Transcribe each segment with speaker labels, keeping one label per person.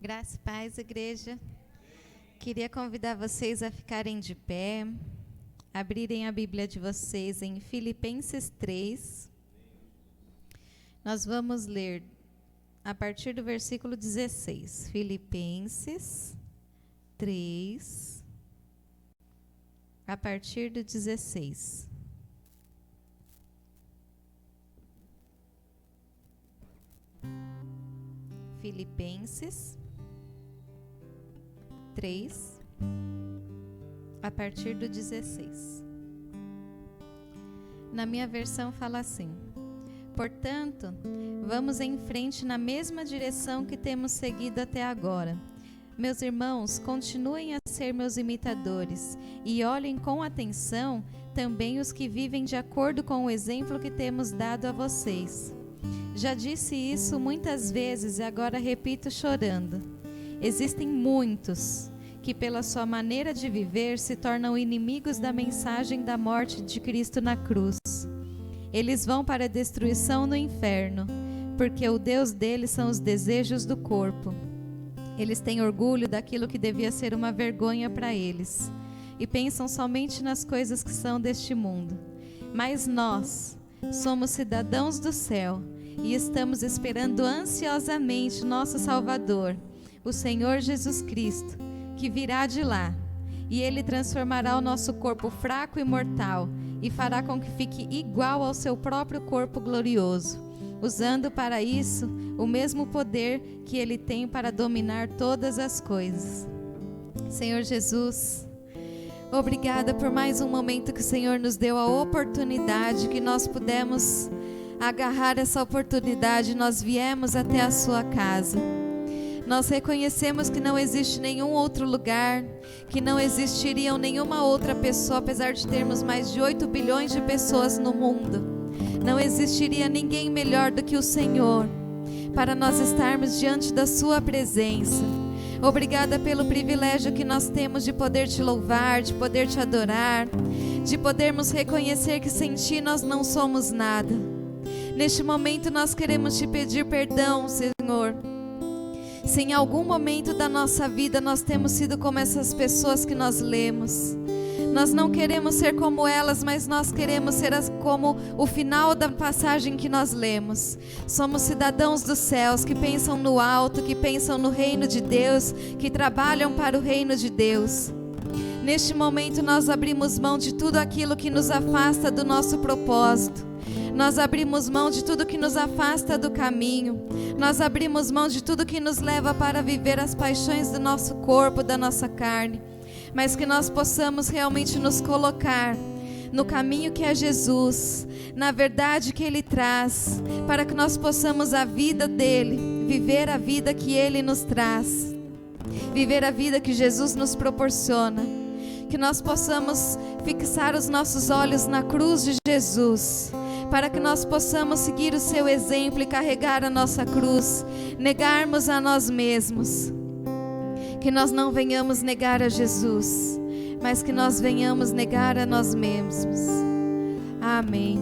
Speaker 1: Graça e paz, igreja. Queria convidar vocês a ficarem de pé, abrirem a Bíblia de vocês em Filipenses 3. Nós vamos ler a partir do versículo 16. Filipenses 3, a partir do 16. Filipenses 3, a partir do 16. Na minha versão fala assim: portanto, vamos em frente na mesma direção que temos seguido até agora. Meus irmãos, continuem a ser meus imitadores e olhem com atenção também os que vivem de acordo com o exemplo que temos dado a vocês. Já disse isso muitas vezes e agora repito chorando. Existem muitos que, pela sua maneira de viver, se tornam inimigos da mensagem da morte de Cristo na cruz. Eles vão para a destruição no inferno, porque o Deus deles são os desejos do corpo. Eles têm orgulho daquilo que devia ser uma vergonha para eles, e pensam somente nas coisas que são deste mundo. Mas nós somos cidadãos do céu, e estamos esperando ansiosamente nosso Salvador, o Senhor Jesus Cristo, que virá de lá, e Ele transformará o nosso corpo fraco e mortal, e fará com que fique igual ao seu próprio corpo glorioso, usando para isso o mesmo poder que Ele tem para dominar todas as coisas. Senhor Jesus, obrigada por mais um momento que o Senhor nos deu a oportunidade, que nós pudemos agarrar essa oportunidade. Nós viemos até a sua casa. Nós reconhecemos que não existe nenhum outro lugar, que não existiria nenhuma outra pessoa, apesar de termos mais de 8 bilhões de pessoas no mundo. Não existiria ninguém melhor do que o Senhor, para nós estarmos diante da sua presença. Obrigada pelo privilégio que nós temos de poder te louvar, de poder te adorar, de podermos reconhecer que sem ti nós não somos nada. Neste momento nós queremos te pedir perdão, Senhor, se em algum momento da nossa vida nós temos sido como essas pessoas que nós lemos. Nós não queremos ser como elas, mas nós queremos ser como o final da passagem que nós lemos. Somos cidadãos dos céus, que pensam no alto, que pensam no reino de Deus, que trabalham para o reino de Deus. Neste momento nós abrimos mão de tudo aquilo que nos afasta do nosso propósito. Nós abrimos mão de tudo que nos afasta do caminho. Nós abrimos mão de tudo que nos leva para viver as paixões do nosso corpo, da nossa carne. Mas que nós possamos realmente nos colocar no caminho que é Jesus, na verdade que Ele traz, para que nós possamos a vida dEle, viver a vida que Ele nos traz, viver a vida que Jesus nos proporciona. Que nós possamos fixar os nossos olhos na cruz de Jesus, para que nós possamos seguir o seu exemplo e carregar a nossa cruz, negarmos a nós mesmos. Que nós não venhamos negar a Jesus, mas que nós venhamos negar a nós mesmos. Amém.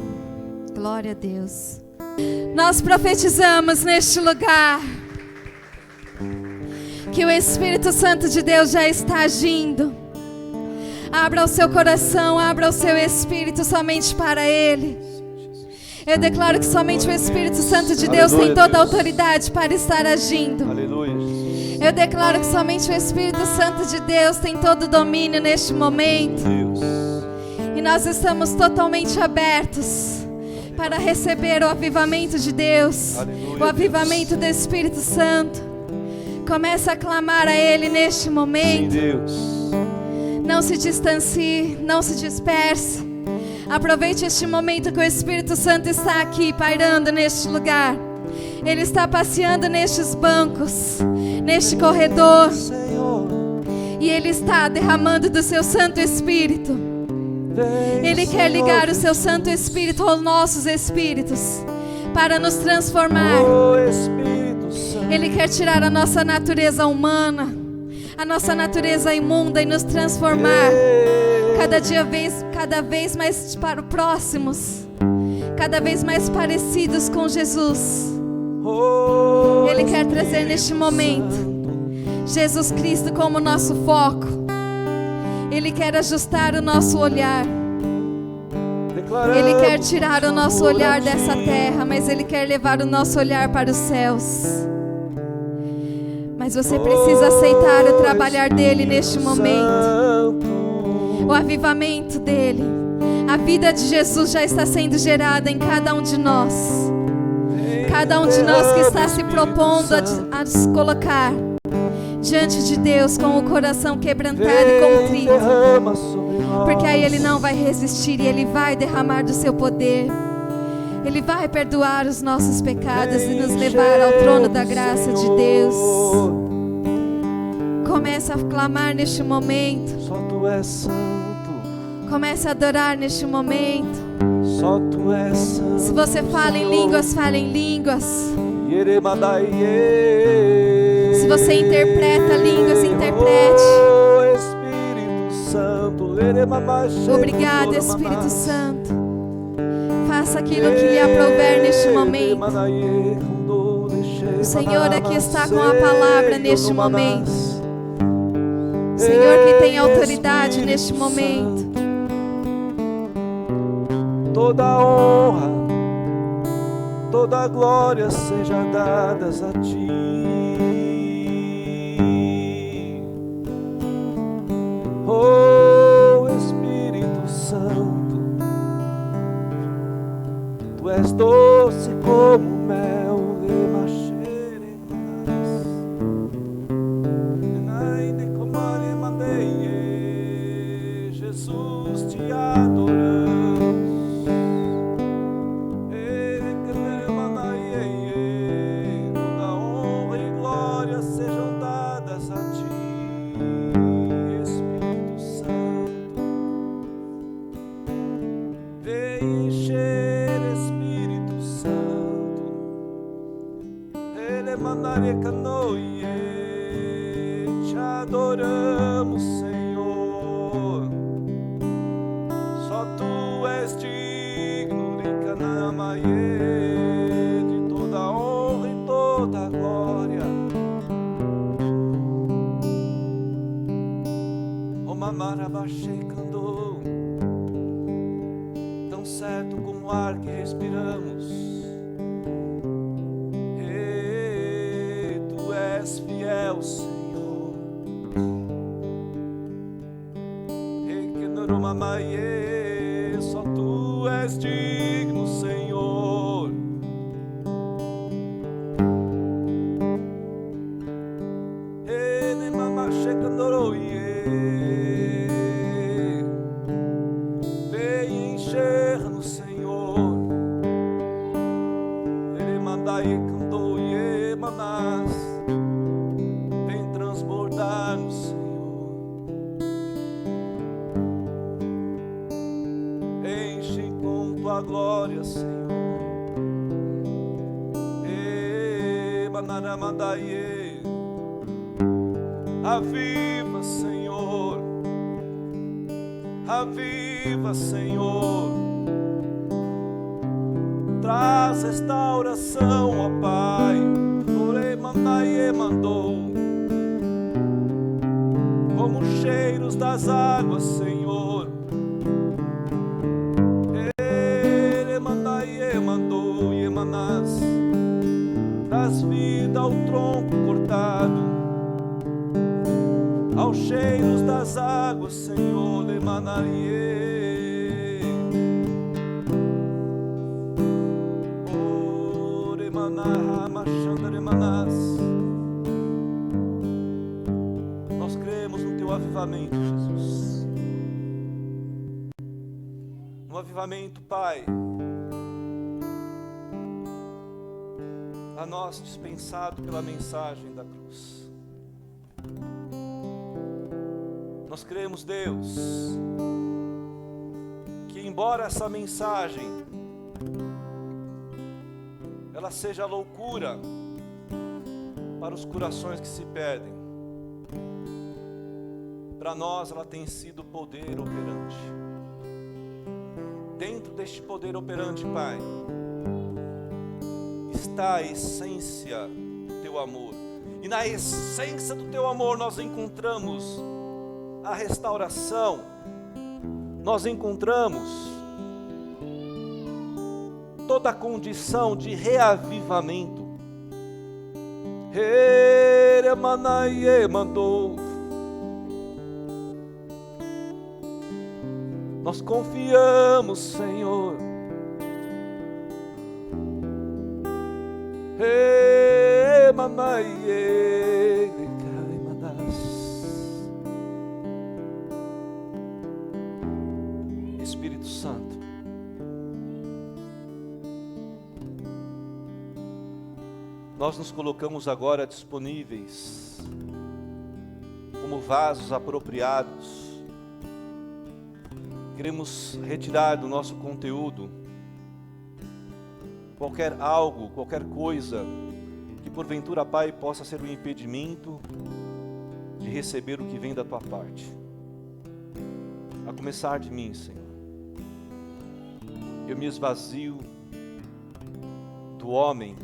Speaker 1: Glória a Deus. Nós profetizamos neste lugar que o Espírito Santo de Deus já está agindo. Abra o seu coração, abra o seu espírito somente para Ele. Eu declaro que somente o Espírito Santo de Deus tem toda a autoridade para estar agindo.
Speaker 2: Aleluia.
Speaker 1: Eu declaro que somente o Espírito Santo de Deus tem todo o domínio neste momento. E nós estamos totalmente abertos para receber o avivamento de Deus, o avivamento do Espírito Santo. Começa a clamar a Ele neste momento. Não se distancie, não se disperse. Aproveite este momento que o Espírito Santo está aqui, pairando neste lugar. Ele está passeando nestes bancos, neste corredor. E Ele está derramando do seu Santo Espírito. Ele quer ligar o seu Santo Espírito aos nossos espíritos para nos transformar. Ele quer tirar a nossa natureza humana, a nossa natureza imunda e nos transformar cada vez mais para próximos, cada vez mais parecidos com Jesus. Ele quer trazer neste momento Jesus Cristo como nosso foco. Ele quer ajustar o nosso olhar. Ele quer tirar o nosso olhar dessa terra, mas Ele quer levar o nosso olhar para os céus. Mas você precisa aceitar o trabalhar dele neste momento. O avivamento dele. A vida de Jesus já está sendo gerada em cada um de nós. Cada um de nós que está se propondo a se colocar diante de Deus com o coração quebrantado e contrito. Porque aí Ele não vai resistir e Ele vai derramar do seu poder. Ele vai perdoar os nossos pecados e nos levar ao trono da graça de Deus. Comece a clamar neste momento.
Speaker 2: Só Tu és santo.
Speaker 1: Comece a adorar neste momento.
Speaker 2: Só Tu és santo.
Speaker 1: Se você fala em línguas, fale em línguas. Se você interpreta línguas, interprete.
Speaker 2: Espírito Santo.
Speaker 1: Obrigado, Espírito Santo. Faça aquilo que lhe aprouver neste momento. O Senhor aqui está com a palavra neste momento. O Senhor que tem autoridade neste momento.
Speaker 2: Toda honra, toda glória seja dadas a Ti. Oh Espírito Santo, Tu és doce como mel. Jesus, Te adoramos. Toda honra e glória sejam dadas a Ti, Espírito Santo. Vem encher, Espírito Santo. Ele mandaria canoie. Te adoramos, Senhor. Só Tu és digno de Canamaie, de toda honra e toda glória. O Mamarabaxei cantou, tão certo como o ar que respiramos. E Tu és fiel, Senhor. E que no Mamaie, só Tu és digno, Senhor. Ele mamache candoroie. Vem encher-nos, Senhor. Ele mandai candoie manás. Vem transbordar-nos, Senhor. Enche com Tua glória, Senhor. E manaramandaie. Aviva, Senhor. Aviva, Senhor. Traz restauração, ó Pai. Orei, mandai, mandou. Como cheiros das águas, Senhor. Ele mandai, mandou, e emanás. Traz vida ao tronco cortado. cheiros das águas, Senhor, Lemanarie. Oh, Remanaha, Machandaremanás. Nós cremos no teu avivamento, Jesus. No avivamento, Pai, a nós dispensado pela mensagem da cruz. Nós cremos, Deus, que embora essa mensagem ela seja loucura para os corações que se perdem, para nós ela tem sido poder operante. Dentro deste poder operante, Pai, está a essência do teu amor. E na essência do teu amor nós encontramos a restauração. Nós encontramos toda a condição de reavivamento. Heremanaie mandou. Nós confiamos, Senhor. Espírito Santo, nós nos colocamos agora disponíveis como vasos apropriados. Queremos retirar do nosso conteúdo qualquer algo, qualquer coisa que porventura, Pai, possa ser um impedimento de receber o que vem da tua parte. A começar de mim, Senhor. Eu me esvazio do homem.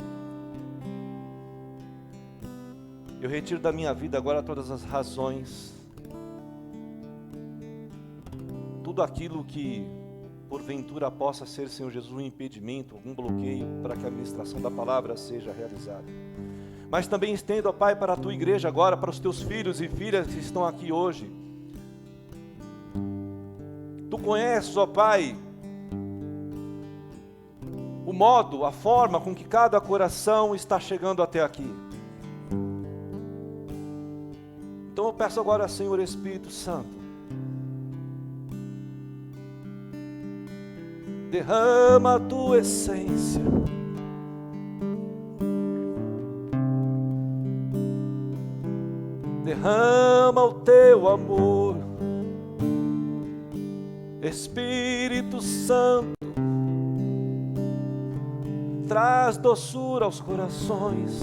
Speaker 2: Eu retiro da minha vida agora todas as razões, tudo aquilo que porventura possa ser, Senhor Jesus, um impedimento, algum bloqueio para que a ministração da palavra seja realizada. Mas também estendo, ó Pai, para a tua igreja agora, para os teus filhos e filhas que estão aqui hoje. Tu conheces, ó Pai, o modo, a forma com que cada coração está chegando até aqui. Então eu peço agora, Senhor Espírito Santo, derrama a tua essência. Derrama o teu amor. Espírito Santo, traz doçura aos corações.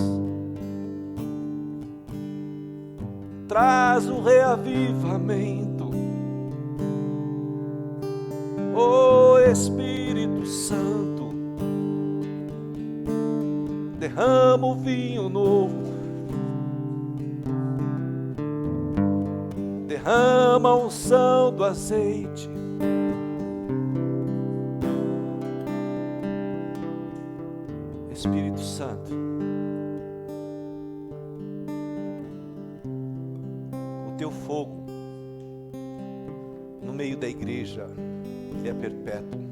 Speaker 2: Traz o reavivamento. Oh Espírito Santo, derrama o vinho novo, derrama a unção do azeite. Espírito Santo, o teu fogo no meio da igreja é perpétuo.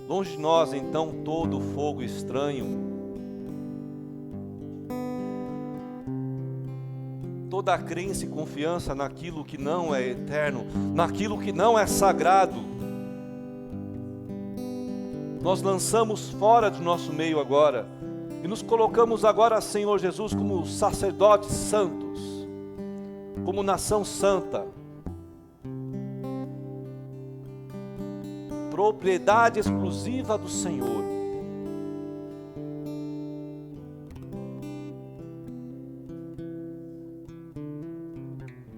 Speaker 2: Longe de nós, então, todo fogo estranho, toda a crença e confiança naquilo que não é eterno, naquilo que não é sagrado, nós lançamos fora do nosso meio agora, e nos colocamos agora, Senhor Jesus, como sacerdotes santos, como nação santa, propriedade exclusiva do Senhor.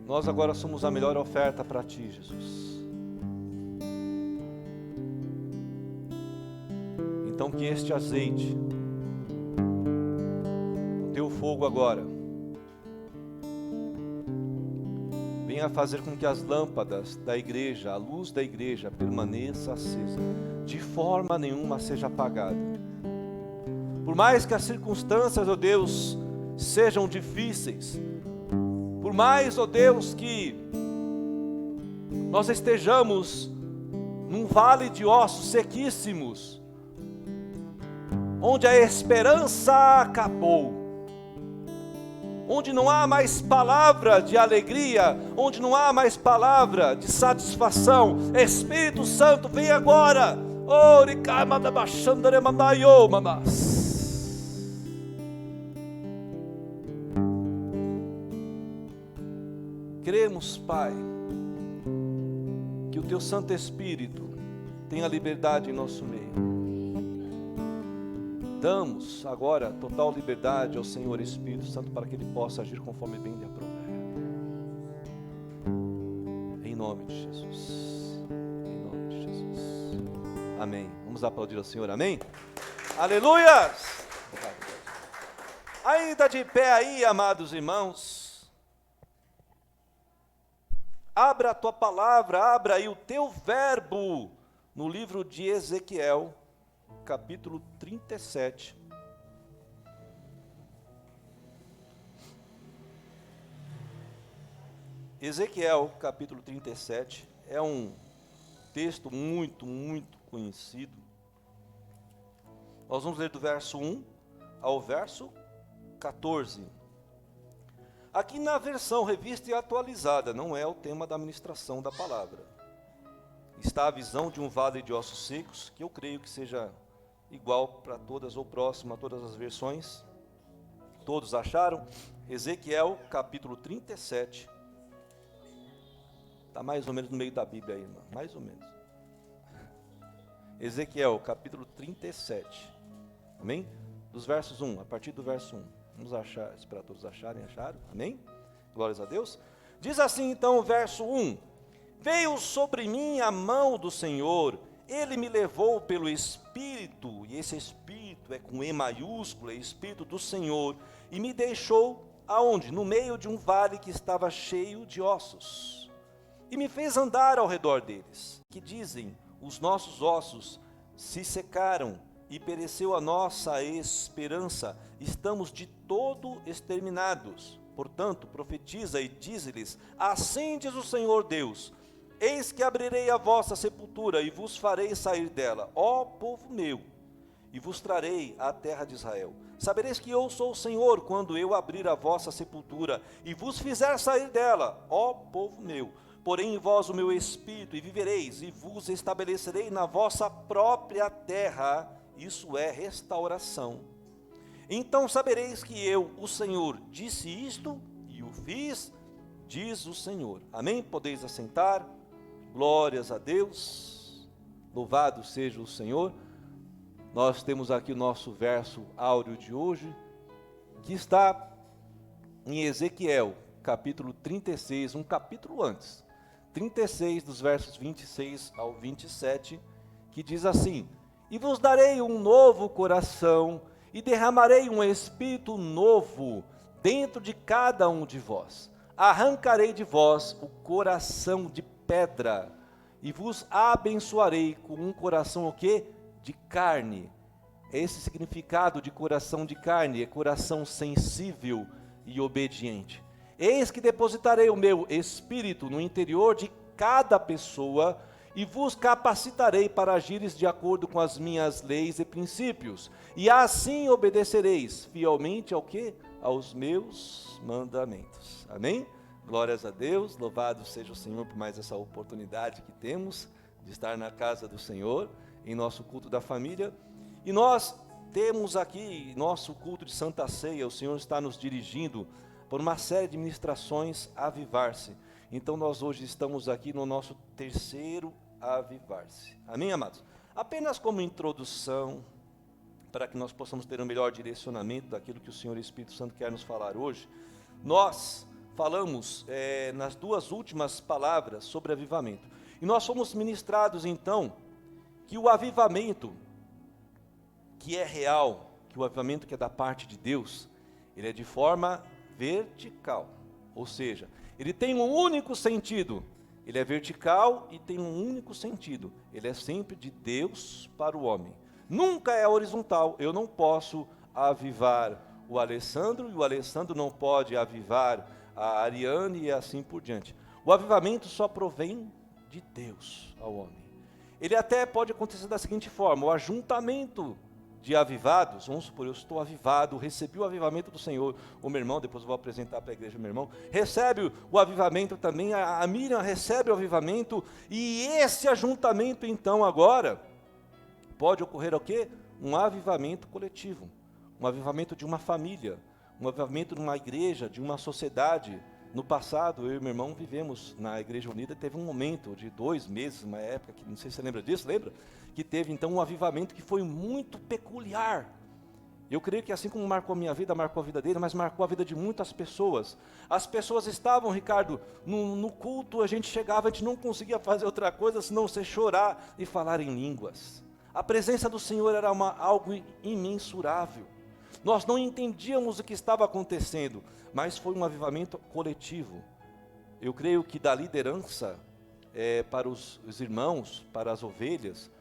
Speaker 2: Nós agora somos a melhor oferta para Ti, Jesus. Então que este azeite, o Teu fogo agora, venha fazer com que as lâmpadas da igreja, a luz da igreja permaneça acesa, de forma nenhuma seja apagada. Por mais que as circunstâncias, ó Deus, sejam difíceis, por mais, ó Deus, que nós estejamos num vale de ossos sequíssimos, onde a esperança acabou, onde não há mais palavra de alegria, onde não há mais palavra de satisfação. Espírito Santo, vem agora. Cremos, Pai, que o Teu Santo Espírito tenha liberdade em nosso meio. Damos agora total liberdade ao Senhor Espírito Santo para que Ele possa agir conforme bem lhe aprouver. Em nome de Jesus. Em nome de Jesus. Amém. Vamos aplaudir ao Senhor, amém? Aleluias! Ainda de pé aí, amados irmãos. Abra a tua palavra, abra aí o teu verbo no livro de Ezequiel, capítulo 37. Ezequiel, capítulo 37, é um texto muito conhecido. Nós vamos ler do verso 1 ao verso 14. Aqui na versão revista e atualizada, não é o tema da ministração da palavra. Está a visão de um vale de ossos secos, que eu creio que seja igual para todas ou próximo a todas as versões. Todos acharam? Ezequiel capítulo 37. Está mais ou menos no meio da Bíblia aí, irmão. Mais ou menos. Ezequiel capítulo 37. Amém? Dos versos 1, a partir do verso 1. Vamos achar, esperar todos acharem, acharam? Amém? Glórias a Deus. Diz assim então o verso 1. Veio sobre mim a mão do Senhor, Ele me levou pelo Espírito, e esse Espírito é com E maiúsculo, é Espírito do Senhor, e me deixou, aonde? No meio de um vale que estava cheio de ossos, e me fez andar ao redor deles, que dizem, os nossos ossos se secaram, e pereceu a nossa esperança, estamos de todo exterminados. Portanto, profetiza e dize-lhes, assim diz o Senhor Deus, eis que abrirei a vossa sepultura e vos farei sair dela, ó povo meu, e vos trarei à terra de Israel. Sabereis que eu sou o Senhor, quando eu abrir a vossa sepultura e vos fizer sair dela, ó povo meu. Porém em vós o meu espírito, e vivereis, e vos estabelecerei na vossa própria terra, isso é restauração. Então sabereis que eu, o Senhor, disse isto e o fiz, diz o Senhor. Amém? Podeis assentar. Glórias a Deus, louvado seja o Senhor. Nós temos aqui o nosso verso áureo de hoje, que está em Ezequiel, capítulo 36, um capítulo antes, 36 dos versos 26 ao 27, que diz assim, e vos darei um novo coração, e derramarei um espírito novo dentro de cada um de vós, arrancarei de vós o coração de pedra, e vos abençoarei com um coração o quê? De carne. Esse significado de coração de carne é coração sensível e obediente. Eis que depositarei o meu espírito no interior de cada pessoa, e vos capacitarei para agires de acordo com as minhas leis e princípios, e assim obedecereis fielmente ao quê? Aos meus mandamentos. Amém? Glórias a Deus, louvado seja o Senhor por mais essa oportunidade que temos de estar na casa do Senhor, em nosso culto da família. E nós temos aqui nosso culto de Santa Ceia, o Senhor está nos dirigindo por uma série de ministrações Avivar-se. Então nós hoje estamos aqui no nosso terceiro Avivar-se. Amém, amados? Apenas como introdução, para que nós possamos ter um melhor direcionamento daquilo que o Senhor Espírito Santo quer nos falar hoje, nós falamos nas duas últimas palavras sobre avivamento. E nós fomos ministrados então, que o avivamento que é real, que o avivamento que é da parte de Deus, ele é de forma vertical, ou seja, ele tem um único sentido, ele é vertical e tem um único sentido, ele é sempre de Deus para o homem, nunca é horizontal. Eu não posso avivar o Alessandro, e o Alessandro não pode avivar a Ariane, e assim por diante. O avivamento só provém de Deus ao homem. Ele até pode acontecer da seguinte forma: o ajuntamento de avivados, vamos supor, eu estou avivado, recebi o avivamento do Senhor, o meu irmão, depois eu vou apresentar para a igreja o meu irmão, recebe o avivamento também, a Miriam recebe o avivamento, e esse ajuntamento então agora, pode ocorrer o quê? Um avivamento coletivo, um avivamento de uma família, um avivamento de uma igreja, de uma sociedade. No passado, eu e meu irmão vivemos na Igreja Unida, teve um momento de 2 meses, uma época, que não sei se você lembra disso, lembra? Que teve então um avivamento que foi muito peculiar. Eu creio que assim como marcou a minha vida, marcou a vida dele, mas marcou a vida de muitas pessoas. As pessoas estavam, Ricardo, no culto, a gente chegava, a gente não conseguia fazer outra coisa senão você chorar e falar em línguas. A presença do Senhor era algo imensurável. Nós não entendíamos o que estava acontecendo, mas foi um avivamento coletivo. Eu creio que da liderança para os irmãos, para as ovelhas,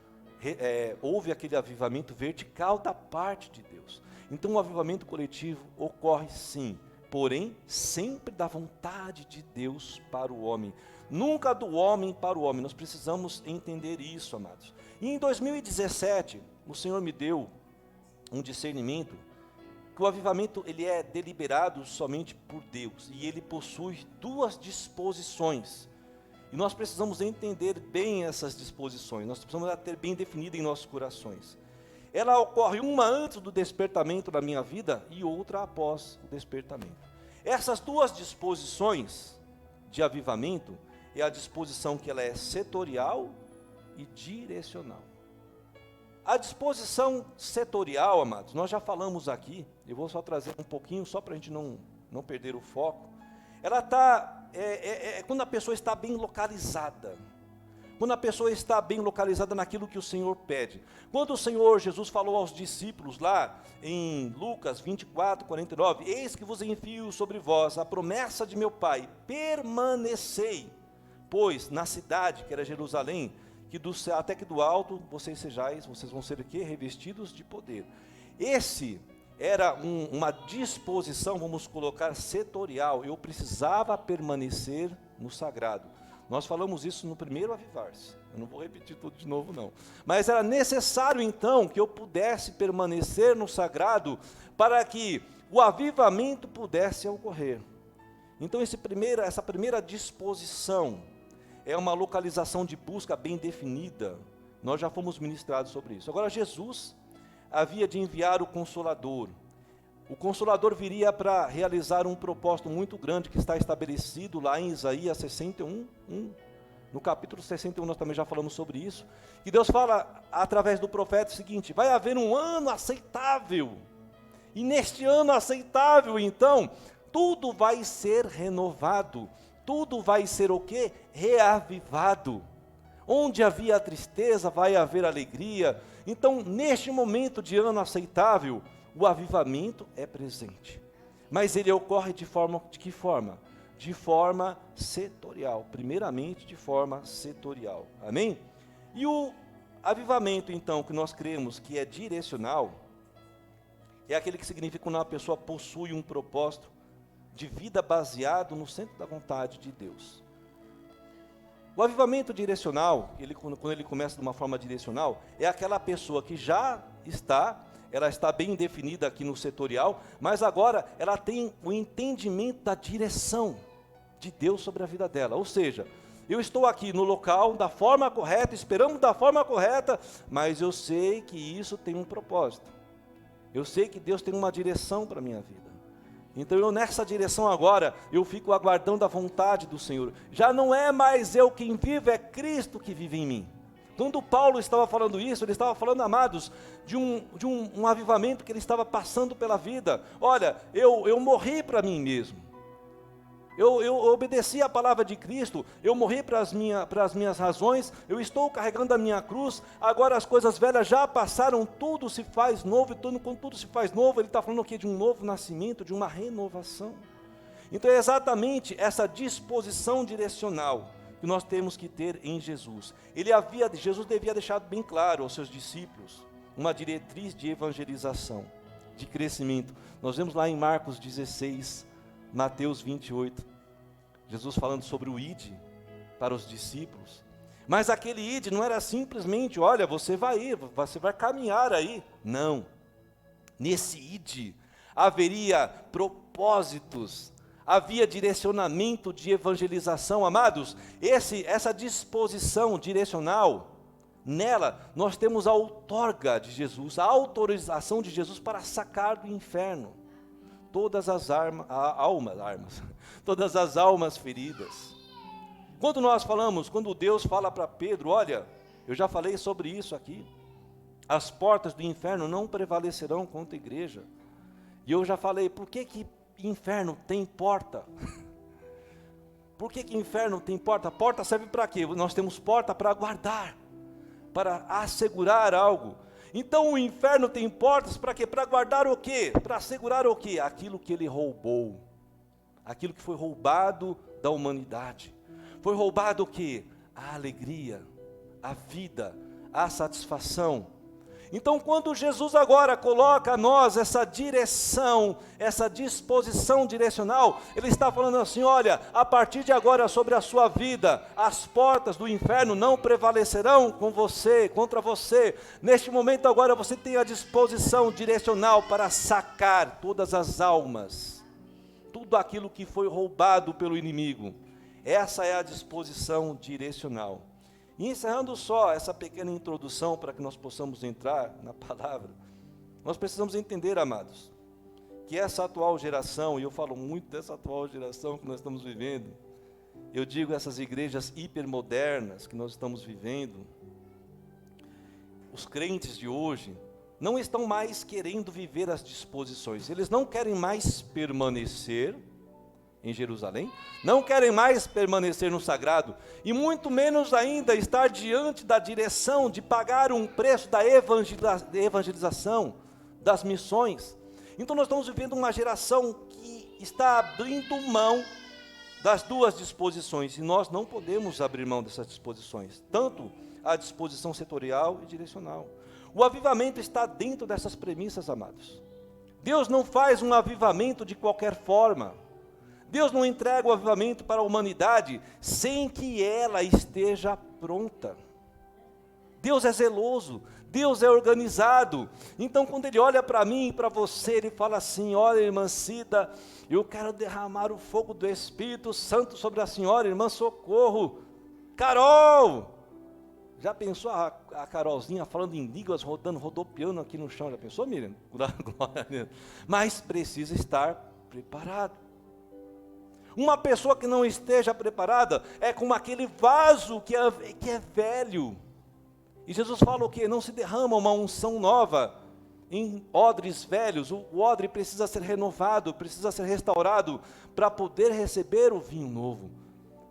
Speaker 2: houve aquele avivamento vertical da parte de Deus. Então o avivamento coletivo ocorre sim, porém sempre da vontade de Deus para o homem, nunca do homem para o homem. Nós precisamos entender isso, amados. E em 2017, o Senhor me deu um discernimento, que o avivamento ele é deliberado somente por Deus, e ele possui 2 disposições, e nós precisamos entender bem essas disposições, nós precisamos ter bem definida em nossos corações. Ela ocorre uma antes do despertamento da minha vida, e outra após o despertamento. Essas 2 disposições de avivamento, é a disposição que ela é setorial e direcional. A disposição setorial, amados, nós já falamos aqui, eu vou só trazer um pouquinho, só para a gente não perder o foco. Ela está, quando a pessoa está bem localizada, quando a pessoa está bem localizada naquilo que o Senhor pede. Quando o Senhor Jesus falou aos discípulos lá, em Lucas 24, 49, eis que vos envio sobre vós a promessa de meu Pai, permanecei, pois na cidade, que era Jerusalém, que até que do alto vocês vão ser aqui revestidos de poder. Esse era uma disposição, vamos colocar, setorial. Eu precisava permanecer no sagrado. Nós falamos isso no primeiro Avivar-se. Eu não vou repetir tudo de novo, não. Mas era necessário, então, que eu pudesse permanecer no sagrado para que o avivamento pudesse ocorrer. Então, essa primeira disposição é uma localização de busca bem definida. Nós já fomos ministrados sobre isso. Agora, Jesus havia de enviar o Consolador. O Consolador viria para realizar um propósito muito grande que está estabelecido lá em Isaías 61, 1. No capítulo 61 nós também já falamos sobre isso. Que Deus fala através do profeta o seguinte: vai haver um ano aceitável. E neste ano aceitável, então, tudo vai ser renovado. Tudo vai ser o quê? Reavivado. Onde havia tristeza, vai haver alegria. Então, neste momento de ano aceitável, o avivamento é presente. Mas ele ocorre de que forma? De forma setorial. Primeiramente, de forma setorial. Amém? E o avivamento, então, que nós cremos que é direcional, é aquele que significa quando uma pessoa possui um propósito de vida baseado no centro da vontade de Deus. O avivamento direcional, quando ele começa de uma forma direcional, é aquela pessoa que ela está bem definida aqui no setorial, mas agora ela tem o entendimento da direção de Deus sobre a vida dela. Ou seja, eu estou aqui no local da forma correta, esperando da forma correta, mas eu sei que isso tem um propósito. Eu sei que Deus tem uma direção para a minha vida. Então nessa direção agora, eu fico aguardando a vontade do Senhor. Já não é mais eu quem vivo, é Cristo que vive em mim. Quando Paulo estava falando isso, ele estava falando, amados, de um avivamento que ele estava passando pela vida. Olha, eu morri para mim mesmo. Eu obedeci a palavra de Cristo, eu morri para as minhas razões, eu estou carregando a minha cruz, agora as coisas velhas já passaram, tudo se faz novo, e quando tudo se faz novo, ele está falando aqui de um novo nascimento, de uma renovação. Então é exatamente essa disposição direcional que nós temos que ter em Jesus. Jesus devia deixar bem claro aos seus discípulos uma diretriz de evangelização. de crescimento. Nós vemos lá em Marcos 16, Mateus 28, Jesus falando sobre o ide para os discípulos. Mas aquele ide não era simplesmente, olha, você vai ir, você vai caminhar aí. Não. Nesse ide haveria propósitos, havia direcionamento de evangelização. Amados, essa disposição direcional, nela nós temos a outorga de Jesus, a autorização de Jesus para sacar do inferno todas as todas as almas feridas. Quando nós falamos, quando Deus fala para Pedro, olha, eu já falei sobre isso aqui, as portas do inferno não prevalecerão contra a igreja. E eu já falei, por que inferno tem porta? Por que inferno tem porta? Porta serve para quê? Nós temos porta para guardar, para assegurar algo. Então o inferno tem portas para quê? Para guardar o quê? Para assegurar o quê? Aquilo que ele roubou, aquilo que foi roubado da humanidade. Foi roubado o quê? A alegria, a vida, a satisfação. Então, quando Jesus agora coloca a nós essa direção, essa disposição direcional, Ele está falando assim, olha, a partir de agora sobre a sua vida, as portas do inferno não prevalecerão contra você. Neste momento agora você tem a disposição direcional para sacar todas as almas, tudo aquilo que foi roubado pelo inimigo. Essa é a disposição direcional. E encerrando só essa pequena introdução para que nós possamos entrar na palavra, nós precisamos entender, amados, que essa atual geração, e eu falo muito dessa atual geração que nós estamos vivendo, eu digo essas igrejas hipermodernas que nós estamos vivendo, os crentes de hoje não estão mais querendo viver as disposições, eles não querem mais permanecer em Jerusalém, não querem mais permanecer no sagrado, e muito menos ainda estar diante da direção de pagar um preço da evangelização, das missões. Então nós estamos vivendo uma geração que está abrindo mão das duas disposições, e nós não podemos abrir mão dessas disposições, tanto a disposição setorial e direcional. O avivamento está dentro dessas premissas, amados. Deus não faz um avivamento de qualquer forma. Deus não entrega o avivamento para a humanidade sem que ela esteja pronta. Deus é zeloso, Deus é organizado. Então quando Ele olha para mim e para você, Ele fala assim, olha, irmã Cida, eu quero derramar o fogo do Espírito Santo sobre a senhora, irmã Socorro. Carol! Já pensou a Carolzinha falando em línguas, rodopiando aqui no chão? Já pensou, Miriam? Glória a Deus. Mas precisa estar preparado. Uma pessoa que não esteja preparada é como aquele vaso que é velho. E Jesus fala o quê? Não se derrama uma unção nova em odres velhos. O odre precisa ser renovado, precisa ser restaurado para poder receber o vinho novo,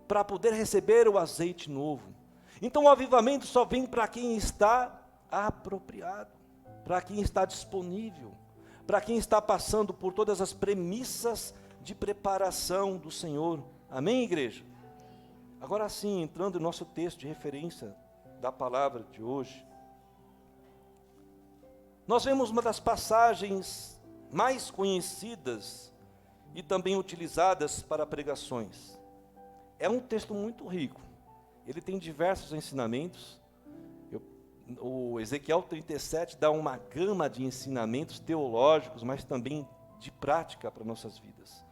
Speaker 2: para poder receber o azeite novo. Então o avivamento só vem para quem está apropriado, para quem está disponível, para quem está passando por todas as premissas de preparação do Senhor. Amém, igreja? Agora sim, entrando no nosso texto de referência da palavra de hoje, nós vemos uma das passagens mais conhecidas e também utilizadas para pregações. É um texto muito rico, ele tem diversos ensinamentos. O Ezequiel 37 dá uma gama de ensinamentos teológicos, mas também de prática para nossas vidas.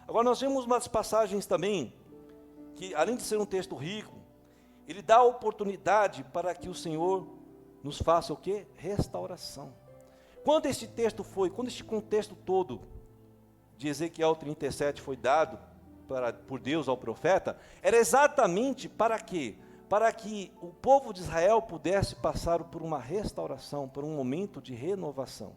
Speaker 2: Agora nós vemos umas passagens também, que além de ser um texto rico, ele dá a oportunidade para que o Senhor nos faça o quê? Restauração. Quando este contexto todo de Ezequiel 37 foi dado por Deus ao profeta, era exatamente para quê? Para que o povo de Israel pudesse passar por uma restauração, por um momento de renovação.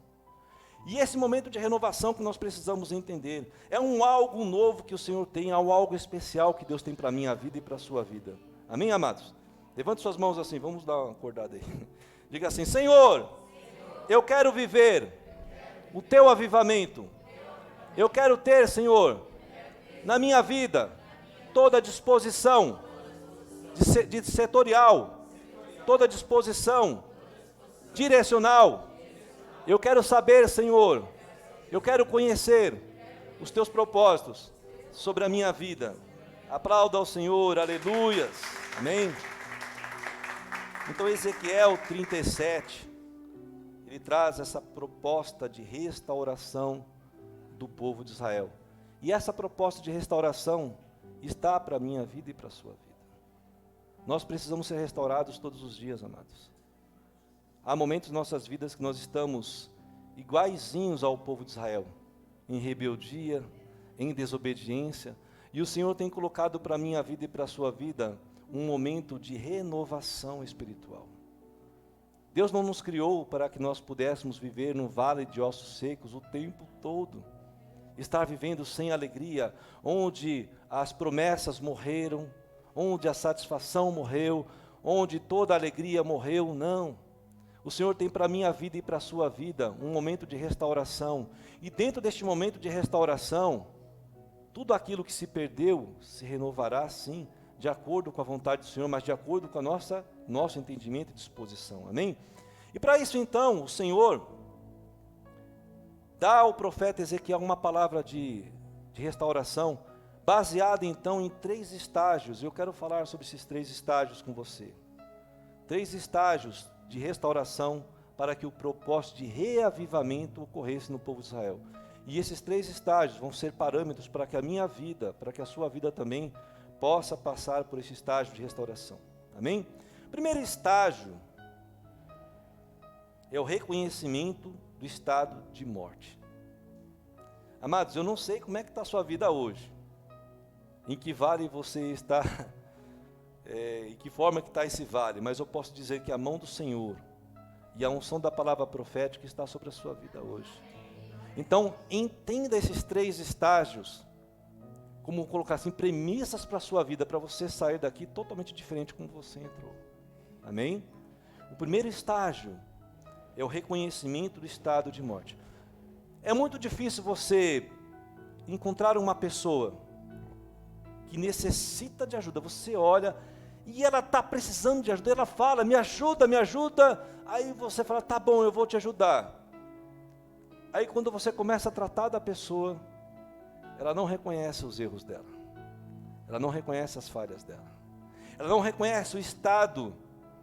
Speaker 2: E esse momento de renovação que nós precisamos entender, é algo novo que o Senhor tem, algo especial que Deus tem para a minha vida e para a sua vida. Amém, amados? Levante suas mãos assim, vamos dar uma acordada aí. Diga assim, Senhor, eu quero viver o Teu avivamento. Eu quero ter, Senhor, na minha vida, toda a disposição de setorial, toda a disposição direcional. Eu quero saber, Senhor, Eu quero conhecer os teus propósitos sobre a minha vida. Aplauda ao Senhor, aleluias, amém? Então Ezequiel 37, ele traz essa proposta de restauração do povo de Israel. E essa proposta de restauração está para a minha vida e para a sua vida. Nós precisamos ser restaurados todos os dias, amados. Há momentos em nossas vidas que nós estamos iguaizinhos ao povo de Israel, em rebeldia, em desobediência, e o Senhor tem colocado para a minha vida e para a sua vida um momento de renovação espiritual. Deus não nos criou para que nós pudéssemos viver num vale de ossos secos o tempo todo, estar vivendo sem alegria, onde as promessas morreram, onde a satisfação morreu, onde toda a alegria morreu. Não. O Senhor tem para a minha vida e para a sua vida um momento de restauração. E dentro deste momento de restauração, tudo aquilo que se perdeu se renovará sim, de acordo com a vontade do Senhor, mas de acordo com a nosso entendimento e disposição. Amém? E para isso então, o Senhor dá ao profeta Ezequiel uma palavra de restauração, baseada então em 3 estágios. Eu quero falar sobre esses 3 estágios com você. 3 estágios de restauração para que o propósito de reavivamento ocorresse no povo de Israel. E esses 3 estágios vão ser parâmetros para que a minha vida, para que a sua vida também possa passar por esse estágio de restauração. Amém? Primeiro estágio é o reconhecimento do estado de morte. Amados, eu não sei como é que está a sua vida hoje, em que vale você está, em que forma que está esse vale, mas eu posso dizer que a mão do Senhor e a unção da palavra profética está sobre a sua vida hoje. Então, entenda esses 3 estágios, como colocar assim, premissas para a sua vida, para você sair daqui totalmente diferente como você entrou. Amém? O primeiro estágio é o reconhecimento do estado de morte. É muito difícil você encontrar uma pessoa que necessita de ajuda. Você olha e ela está precisando de ajuda, ela fala, me ajuda, aí você fala, tá bom, eu vou te ajudar. Aí quando você começa a tratar da pessoa, ela não reconhece os erros dela, ela não reconhece as falhas dela, ela não reconhece o estado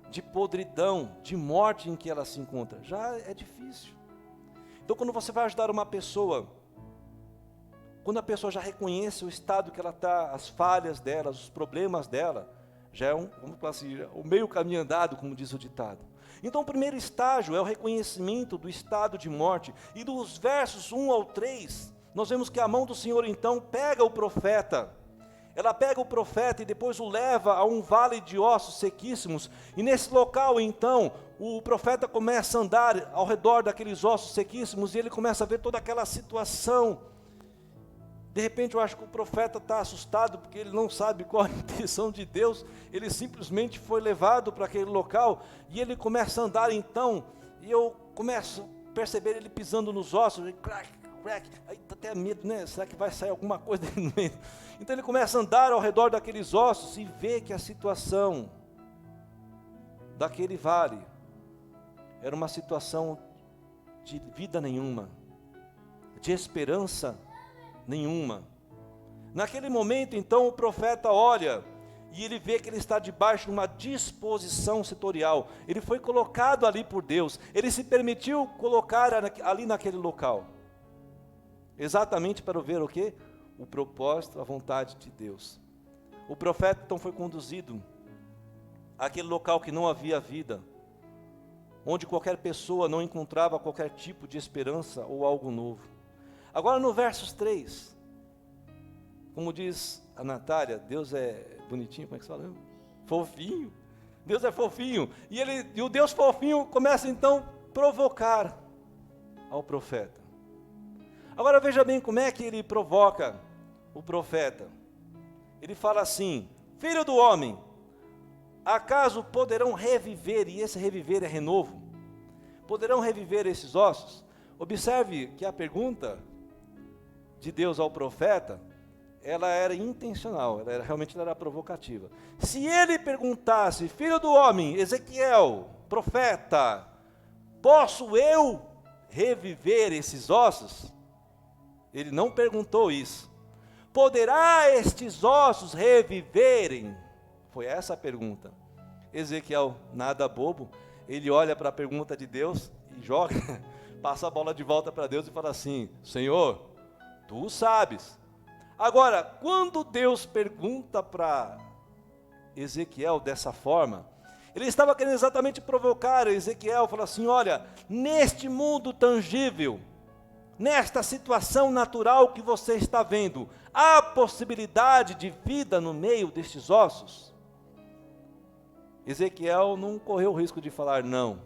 Speaker 2: de podridão, de morte em que ela se encontra. Já é difícil. Então quando você vai ajudar uma pessoa, quando a pessoa já reconhece o estado que ela está, as falhas dela, os problemas dela, já é vamos falar assim, o meio caminho andado, como diz o ditado. Então o primeiro estágio é o reconhecimento do estado de morte. E dos versos 1 ao 3, nós vemos que a mão do Senhor então pega o profeta. Ela pega o profeta e depois o leva a um vale de ossos sequíssimos. E nesse local então, o profeta começa a andar ao redor daqueles ossos sequíssimos e ele começa a ver toda aquela situação. De repente eu acho que o profeta está assustado porque ele não sabe qual a intenção de Deus. Ele simplesmente foi levado para aquele local e ele começa a andar então. E eu começo a perceber ele pisando nos ossos, e crack, aí dá até medo, né? Será que vai sair alguma coisa dele no meio? Então ele começa a andar ao redor daqueles ossos e vê que a situação daquele vale era uma situação de vida nenhuma, de esperança nenhuma. Naquele momento então o profeta olha e ele vê que ele está debaixo de uma disposição setorial. Ele foi colocado ali por Deus, ele se permitiu colocar ali naquele local, exatamente para ver o quê? O propósito, a vontade de Deus. O profeta então foi conduzido àquele local que não havia vida, onde qualquer pessoa não encontrava qualquer tipo de esperança ou algo novo. Agora no versos 3, como diz a Natália, Deus é bonitinho, como é que você fala? Fofinho. Deus é fofinho. E o Deus fofinho começa então a provocar ao profeta. Agora veja bem como é que ele provoca o profeta. Ele fala assim: filho do homem, acaso poderão reviver, e esse reviver é renovo, poderão reviver esses ossos? Observe que a pergunta de Deus ao profeta, ela era intencional, realmente era provocativa. Se ele perguntasse, filho do homem, Ezequiel, profeta, posso eu reviver esses ossos? Ele não perguntou isso. Poderá estes ossos reviverem? Foi essa a pergunta. Ezequiel, nada bobo, ele olha para a pergunta de Deus e joga, passa a bola de volta para Deus e fala assim: Senhor, tu sabes. Agora, quando Deus pergunta para Ezequiel dessa forma, ele estava querendo exatamente provocar Ezequiel, falar assim: olha, neste mundo tangível, nesta situação natural que você está vendo, há possibilidade de vida no meio destes ossos? Ezequiel não correu o risco de falar não.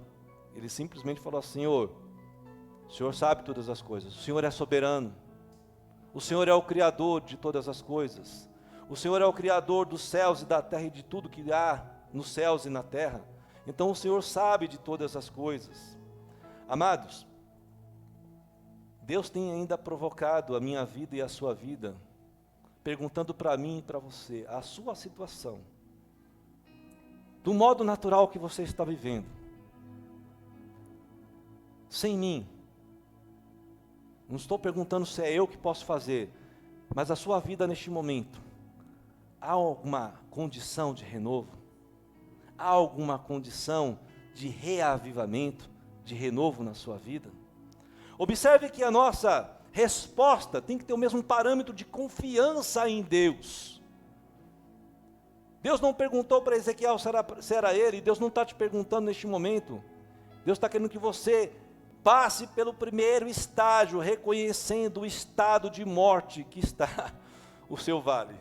Speaker 2: Ele simplesmente falou assim: Senhor, o Senhor sabe todas as coisas, o Senhor é soberano, o Senhor é o Criador de todas as coisas, o Senhor é o Criador dos céus e da terra e de tudo que há nos céus e na terra, então o Senhor sabe de todas as coisas. Amados, Deus tem ainda provocado a minha vida e a sua vida, perguntando para mim e para você, a sua situação, do modo natural que você está vivendo, sem mim. Não estou perguntando se é eu que posso fazer, mas a sua vida neste momento, há alguma condição de renovo? Há alguma condição de reavivamento, de renovo na sua vida? Observe que a nossa resposta tem que ter o mesmo parâmetro de confiança em Deus. Deus não perguntou para Ezequiel se era ele, Deus não está te perguntando neste momento. Deus está querendo que você passe pelo primeiro estágio, reconhecendo o estado de morte que está o seu vale.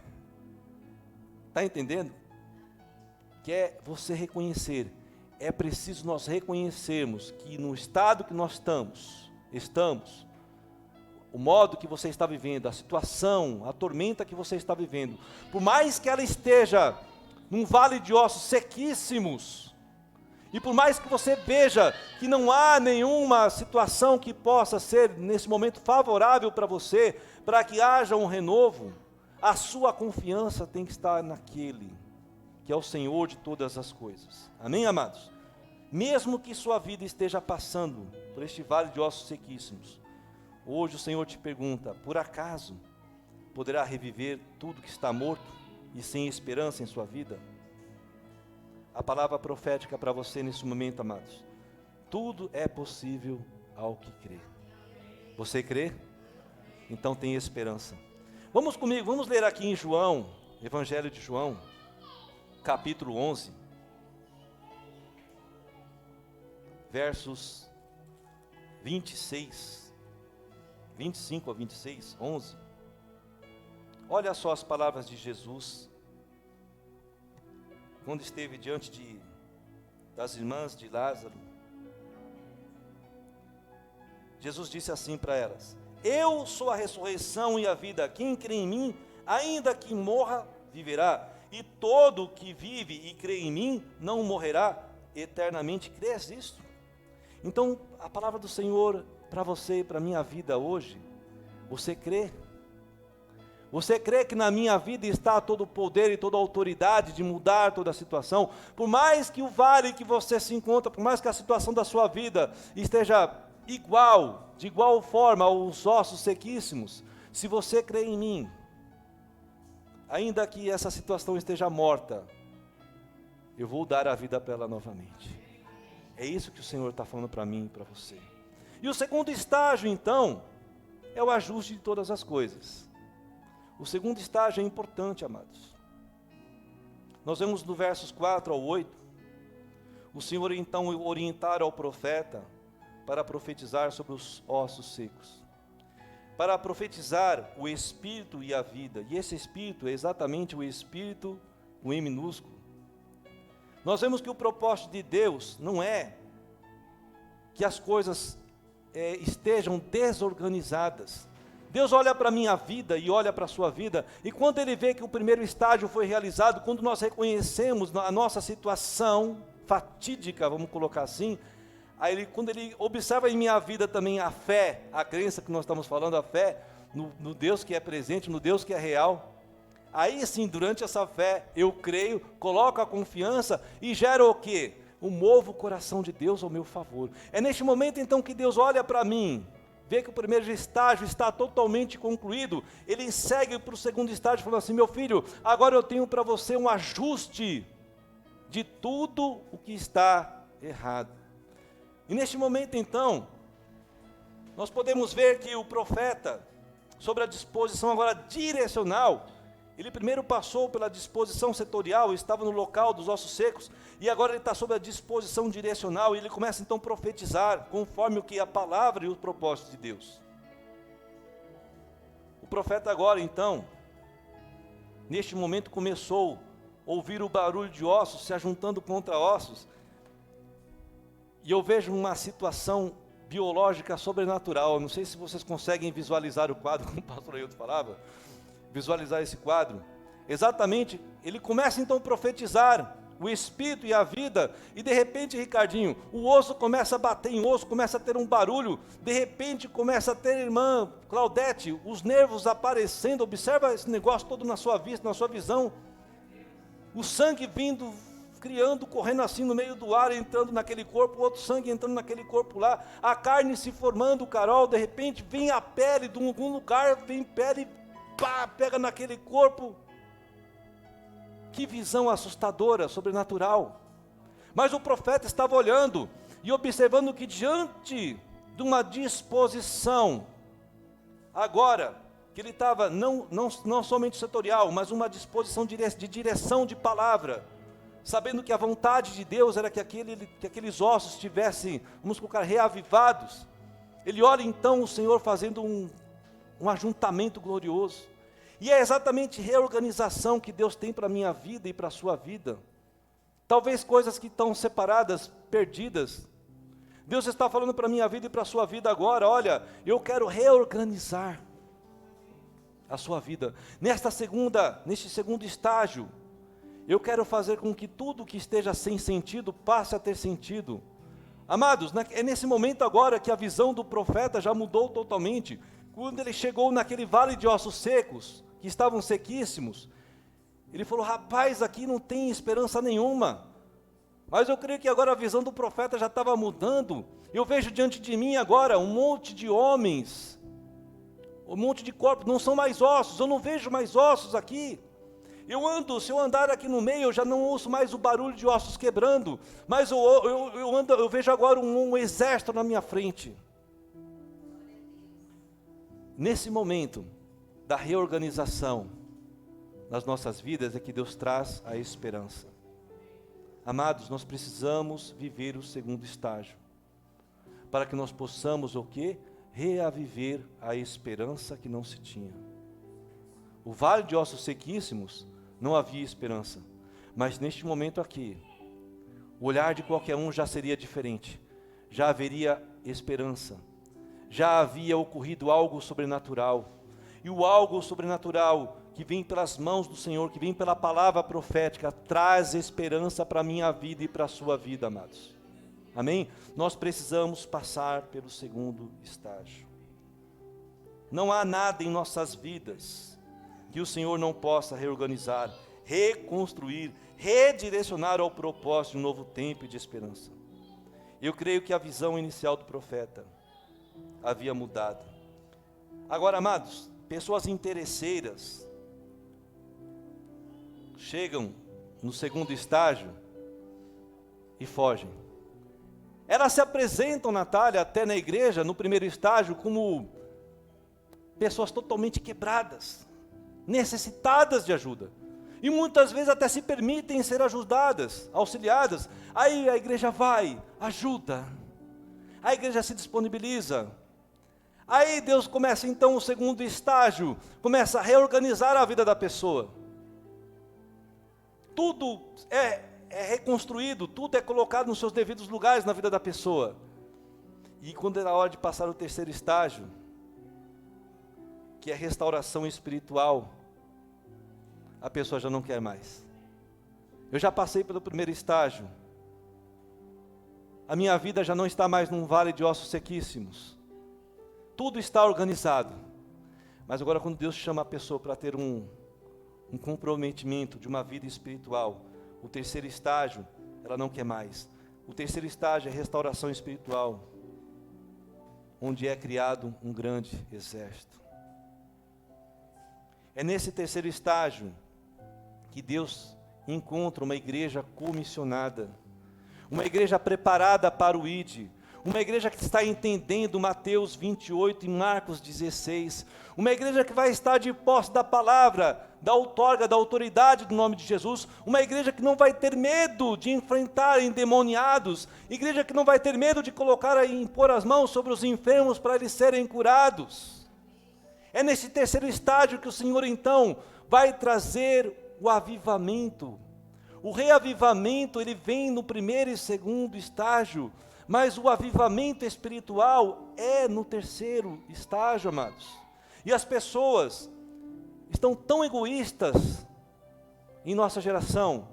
Speaker 2: Está entendendo? Que é você reconhecer, é preciso nós reconhecermos que no estado que nós estamos, o modo que você está vivendo, a situação, a tormenta que você está vivendo, por mais que ela esteja num vale de ossos sequíssimos, e por mais que você veja que não há nenhuma situação que possa ser nesse momento favorável para você, para que haja um renovo, a sua confiança tem que estar naquele que é o Senhor de todas as coisas. Amém, amados? Mesmo que sua vida esteja passando por este vale de ossos sequíssimos, hoje o Senhor te pergunta: por acaso poderá reviver tudo que está morto e sem esperança em sua vida? A palavra profética para você nesse momento, amados: tudo é possível ao que crê. Você crê? Então tem esperança. Vamos comigo, vamos ler aqui em João, Evangelho de João, capítulo 11, versos 25 a 26, 11. Olha só as palavras de Jesus, quando esteve diante das irmãs de Lázaro. Jesus disse assim para elas: eu sou a ressurreição e a vida, quem crê em mim, ainda que morra, viverá, e todo que vive e crê em mim, não morrerá eternamente. Crês nisto? Então, a palavra do Senhor para você e para a minha vida hoje, você crê? Você crê que na minha vida está todo o poder e toda a autoridade de mudar toda a situação? Por mais que o vale que você se encontra, por mais que a situação da sua vida esteja de igual forma aos ossos sequíssimos, se você crê em mim, ainda que essa situação esteja morta, eu vou dar a vida para ela novamente. É isso que o Senhor está falando para mim e para você. E o segundo estágio, então, é o ajuste de todas as coisas. O segundo estágio é importante, amados. Nós vemos no versos 4 ao 8, o Senhor então orientar ao profeta para profetizar sobre os ossos secos. Para profetizar o Espírito e a vida. E esse Espírito é exatamente o Espírito, o E minúsculo. Nós vemos que o propósito de Deus não é que as coisas estejam desorganizadas. Deus olha para a minha vida e olha para a sua vida, e quando Ele vê que o primeiro estágio foi realizado, quando nós reconhecemos a nossa situação fatídica, vamos colocar assim, aí quando Ele observa em minha vida também a fé, a crença que nós estamos falando, a fé no Deus que é presente, no Deus que é real, aí sim, durante essa fé, eu creio, coloco a confiança e gera o quê? Movo o coração de Deus ao meu favor. É neste momento então que Deus olha para mim vê que o primeiro estágio está totalmente concluído, ele segue para o segundo estágio, falando assim: meu filho, agora eu tenho para você um ajuste de tudo o que está errado. E neste momento então, nós podemos ver que o profeta, sobre a disposição agora direcional, ele primeiro passou pela disposição setorial, estava no local dos ossos secos, e agora ele está sobre a disposição direcional, e ele começa então a profetizar, conforme o que a palavra e o propósito de Deus. O profeta agora então, neste momento começou a ouvir o barulho de ossos se ajuntando contra ossos, e eu vejo uma situação biológica sobrenatural. Não sei se vocês conseguem visualizar o quadro, como o pastor Ailton falava, visualizar esse quadro. Exatamente, ele começa então a profetizar o espírito e a vida, e de repente, Ricardinho, o osso começa a bater em osso, começa a ter um barulho, de repente começa a ter, irmã Claudete, os nervos aparecendo. Observa esse negócio todo na sua vista, na sua visão, o sangue vindo, criando, correndo assim no meio do ar, entrando naquele corpo, outro sangue entrando naquele corpo lá, a carne se formando, Carol, de repente vem a pele de algum lugar, vem pele, pá, pega naquele corpo. Que visão assustadora, sobrenatural. Mas o profeta estava olhando e observando que diante de uma disposição, agora, que ele estava não somente setorial, mas uma disposição de direção de palavra, sabendo que a vontade de Deus era que aqueles ossos estivessem, vamos colocar, reavivados. Ele olha então o Senhor fazendo um ajuntamento glorioso. E é exatamente reorganização que Deus tem para a minha vida e para a sua vida. Talvez coisas que estão separadas, perdidas. Deus está falando para a minha vida e para a sua vida agora: olha, eu quero reorganizar a sua vida. Neste segundo estágio, eu quero fazer com que tudo que esteja sem sentido passe a ter sentido. Amados, é nesse momento agora que a visão do profeta já mudou totalmente. Quando ele chegou naquele vale de ossos secos, que estavam sequíssimos, ele falou: rapaz, aqui não tem esperança nenhuma. Mas eu creio que agora a visão do profeta já estava mudando. Eu vejo diante de mim agora um monte de homens, um monte de corpos, não são mais ossos, eu não vejo mais ossos aqui. Se eu andar aqui no meio, eu já não ouço mais o barulho de ossos quebrando, mas eu vejo agora um exército na minha frente. Nesse momento da reorganização nas nossas vidas é que Deus traz a esperança. Amados, nós precisamos viver o segundo estágio, para que nós possamos o quê? Reaviver a esperança que não se tinha. O vale de ossos sequíssimos, não havia esperança, mas neste momento aqui, o olhar de qualquer um já seria diferente, já haveria esperança, já havia ocorrido algo sobrenatural, e o algo sobrenatural que vem pelas mãos do Senhor, que vem pela palavra profética, traz esperança para a minha vida e para a sua vida, amados. Amém? Nós precisamos passar pelo segundo estágio. Não há nada em nossas vidas que o Senhor não possa reorganizar, reconstruir, redirecionar ao propósito de um novo tempo e de esperança. Eu creio que a visão inicial do profeta havia mudado. Agora, amados, pessoas interesseiras chegam no segundo estágio e fogem. Elas se apresentam, Natália, até na igreja, no primeiro estágio, como pessoas totalmente quebradas, necessitadas de ajuda, e muitas vezes até se permitem ser ajudadas, auxiliadas. Aí a igreja vai, ajuda, a igreja se disponibiliza. Aí Deus começa então o segundo estágio, começa a reorganizar a vida da pessoa. Tudo é reconstruído, tudo é colocado nos seus devidos lugares na vida da pessoa. E quando era a hora de passar o terceiro estágio, que é a restauração espiritual, a pessoa já não quer mais. Eu já passei pelo primeiro estágio, a minha vida já não está mais num vale de ossos sequíssimos, tudo está organizado, mas agora quando Deus chama a pessoa para ter um comprometimento de uma vida espiritual, o terceiro estágio, ela não quer mais. O terceiro estágio é restauração espiritual, onde é criado um grande exército. É nesse terceiro estágio que Deus encontra uma igreja comissionada, uma igreja preparada para o ID, uma igreja que está entendendo Mateus 28 e Marcos 16, uma igreja que vai estar de posse da palavra, da outorga, da autoridade do nome de Jesus, uma igreja que não vai ter medo de enfrentar endemoniados, igreja que não vai ter medo de colocar e impor as mãos sobre os enfermos para eles serem curados. É nesse terceiro estágio que o Senhor então vai trazer o avivamento. O reavivamento, ele vem no primeiro e segundo estágio, mas o avivamento espiritual é no terceiro estágio, amados. E as pessoas estão tão egoístas em nossa geração,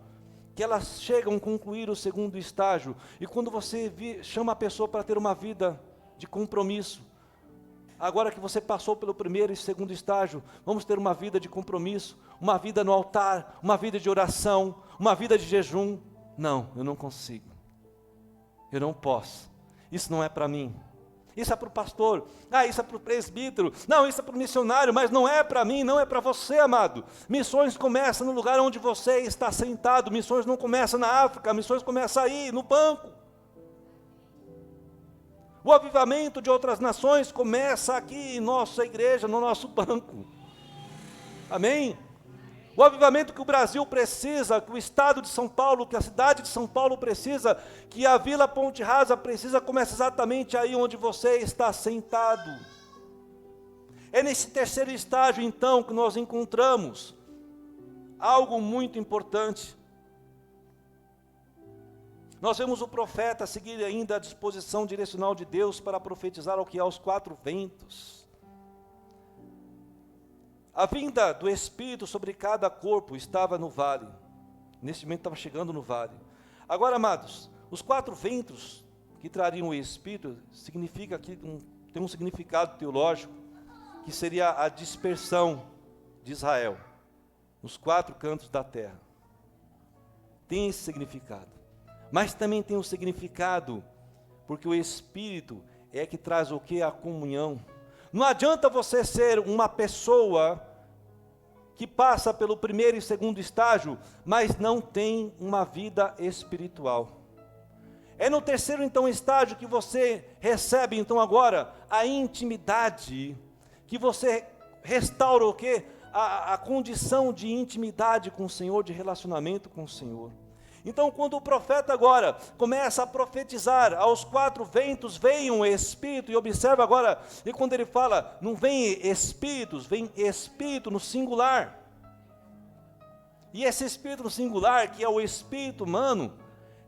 Speaker 2: que elas chegam a concluir o segundo estágio, e quando você chama a pessoa para ter uma vida de compromisso, agora que você passou pelo primeiro e segundo estágio, vamos ter uma vida de compromisso, uma vida no altar, uma vida de oração, uma vida de jejum. Não, eu não consigo. Eu não posso. Isso não é para mim. Isso é para o pastor. Isso é para o presbítero. Não, isso é para o missionário, mas não é para mim, não é para você, amado. Missões começam no lugar onde você está sentado. Missões não começam na África, missões começam aí, no banco. O avivamento de outras nações começa aqui em nossa igreja, no nosso banco. Amém? O avivamento que o Brasil precisa, que o estado de São Paulo, que a cidade de São Paulo precisa, que a Vila Ponte Rasa precisa, começa exatamente aí onde você está sentado. É nesse terceiro estágio, então, que nós encontramos algo muito importante. Nós vemos o profeta seguir ainda a disposição direcional de Deus para profetizar ao que há aos quatro ventos. A vinda do Espírito sobre cada corpo estava no vale. Neste momento estava chegando no vale. Agora, amados, os quatro ventos que trariam o Espírito, significa que tem um significado teológico, que seria a dispersão de Israel, nos quatro cantos da terra. Tem esse significado. Mas também tem um significado, porque o Espírito é que traz o que? A comunhão. Não adianta você ser uma pessoa que passa pelo primeiro e segundo estágio, mas não tem uma vida espiritual. É no terceiro então estágio que você recebe então agora a intimidade, que você restaura o quê? A condição de intimidade com o Senhor, de relacionamento com o Senhor. Então, quando o profeta agora começa a profetizar, aos quatro ventos vem um Espírito, e observa agora, e quando ele fala, não vem espíritos, vem Espírito no singular. E esse Espírito no singular, que é o Espírito humano,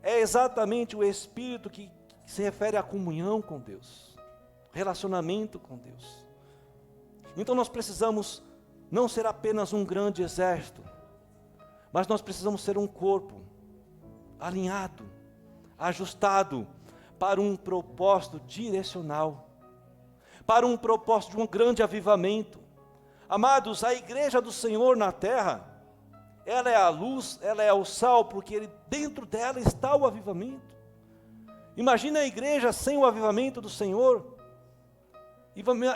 Speaker 2: é exatamente o Espírito que se refere à comunhão com Deus, relacionamento com Deus. Então nós precisamos não ser apenas um grande exército, mas nós precisamos ser um corpo, alinhado, ajustado para um propósito direcional, para um propósito de um grande avivamento. Amados, a igreja do Senhor na terra, ela é a luz, ela é o sal, porque dentro dela está o avivamento. Imagina a igreja sem o avivamento do Senhor,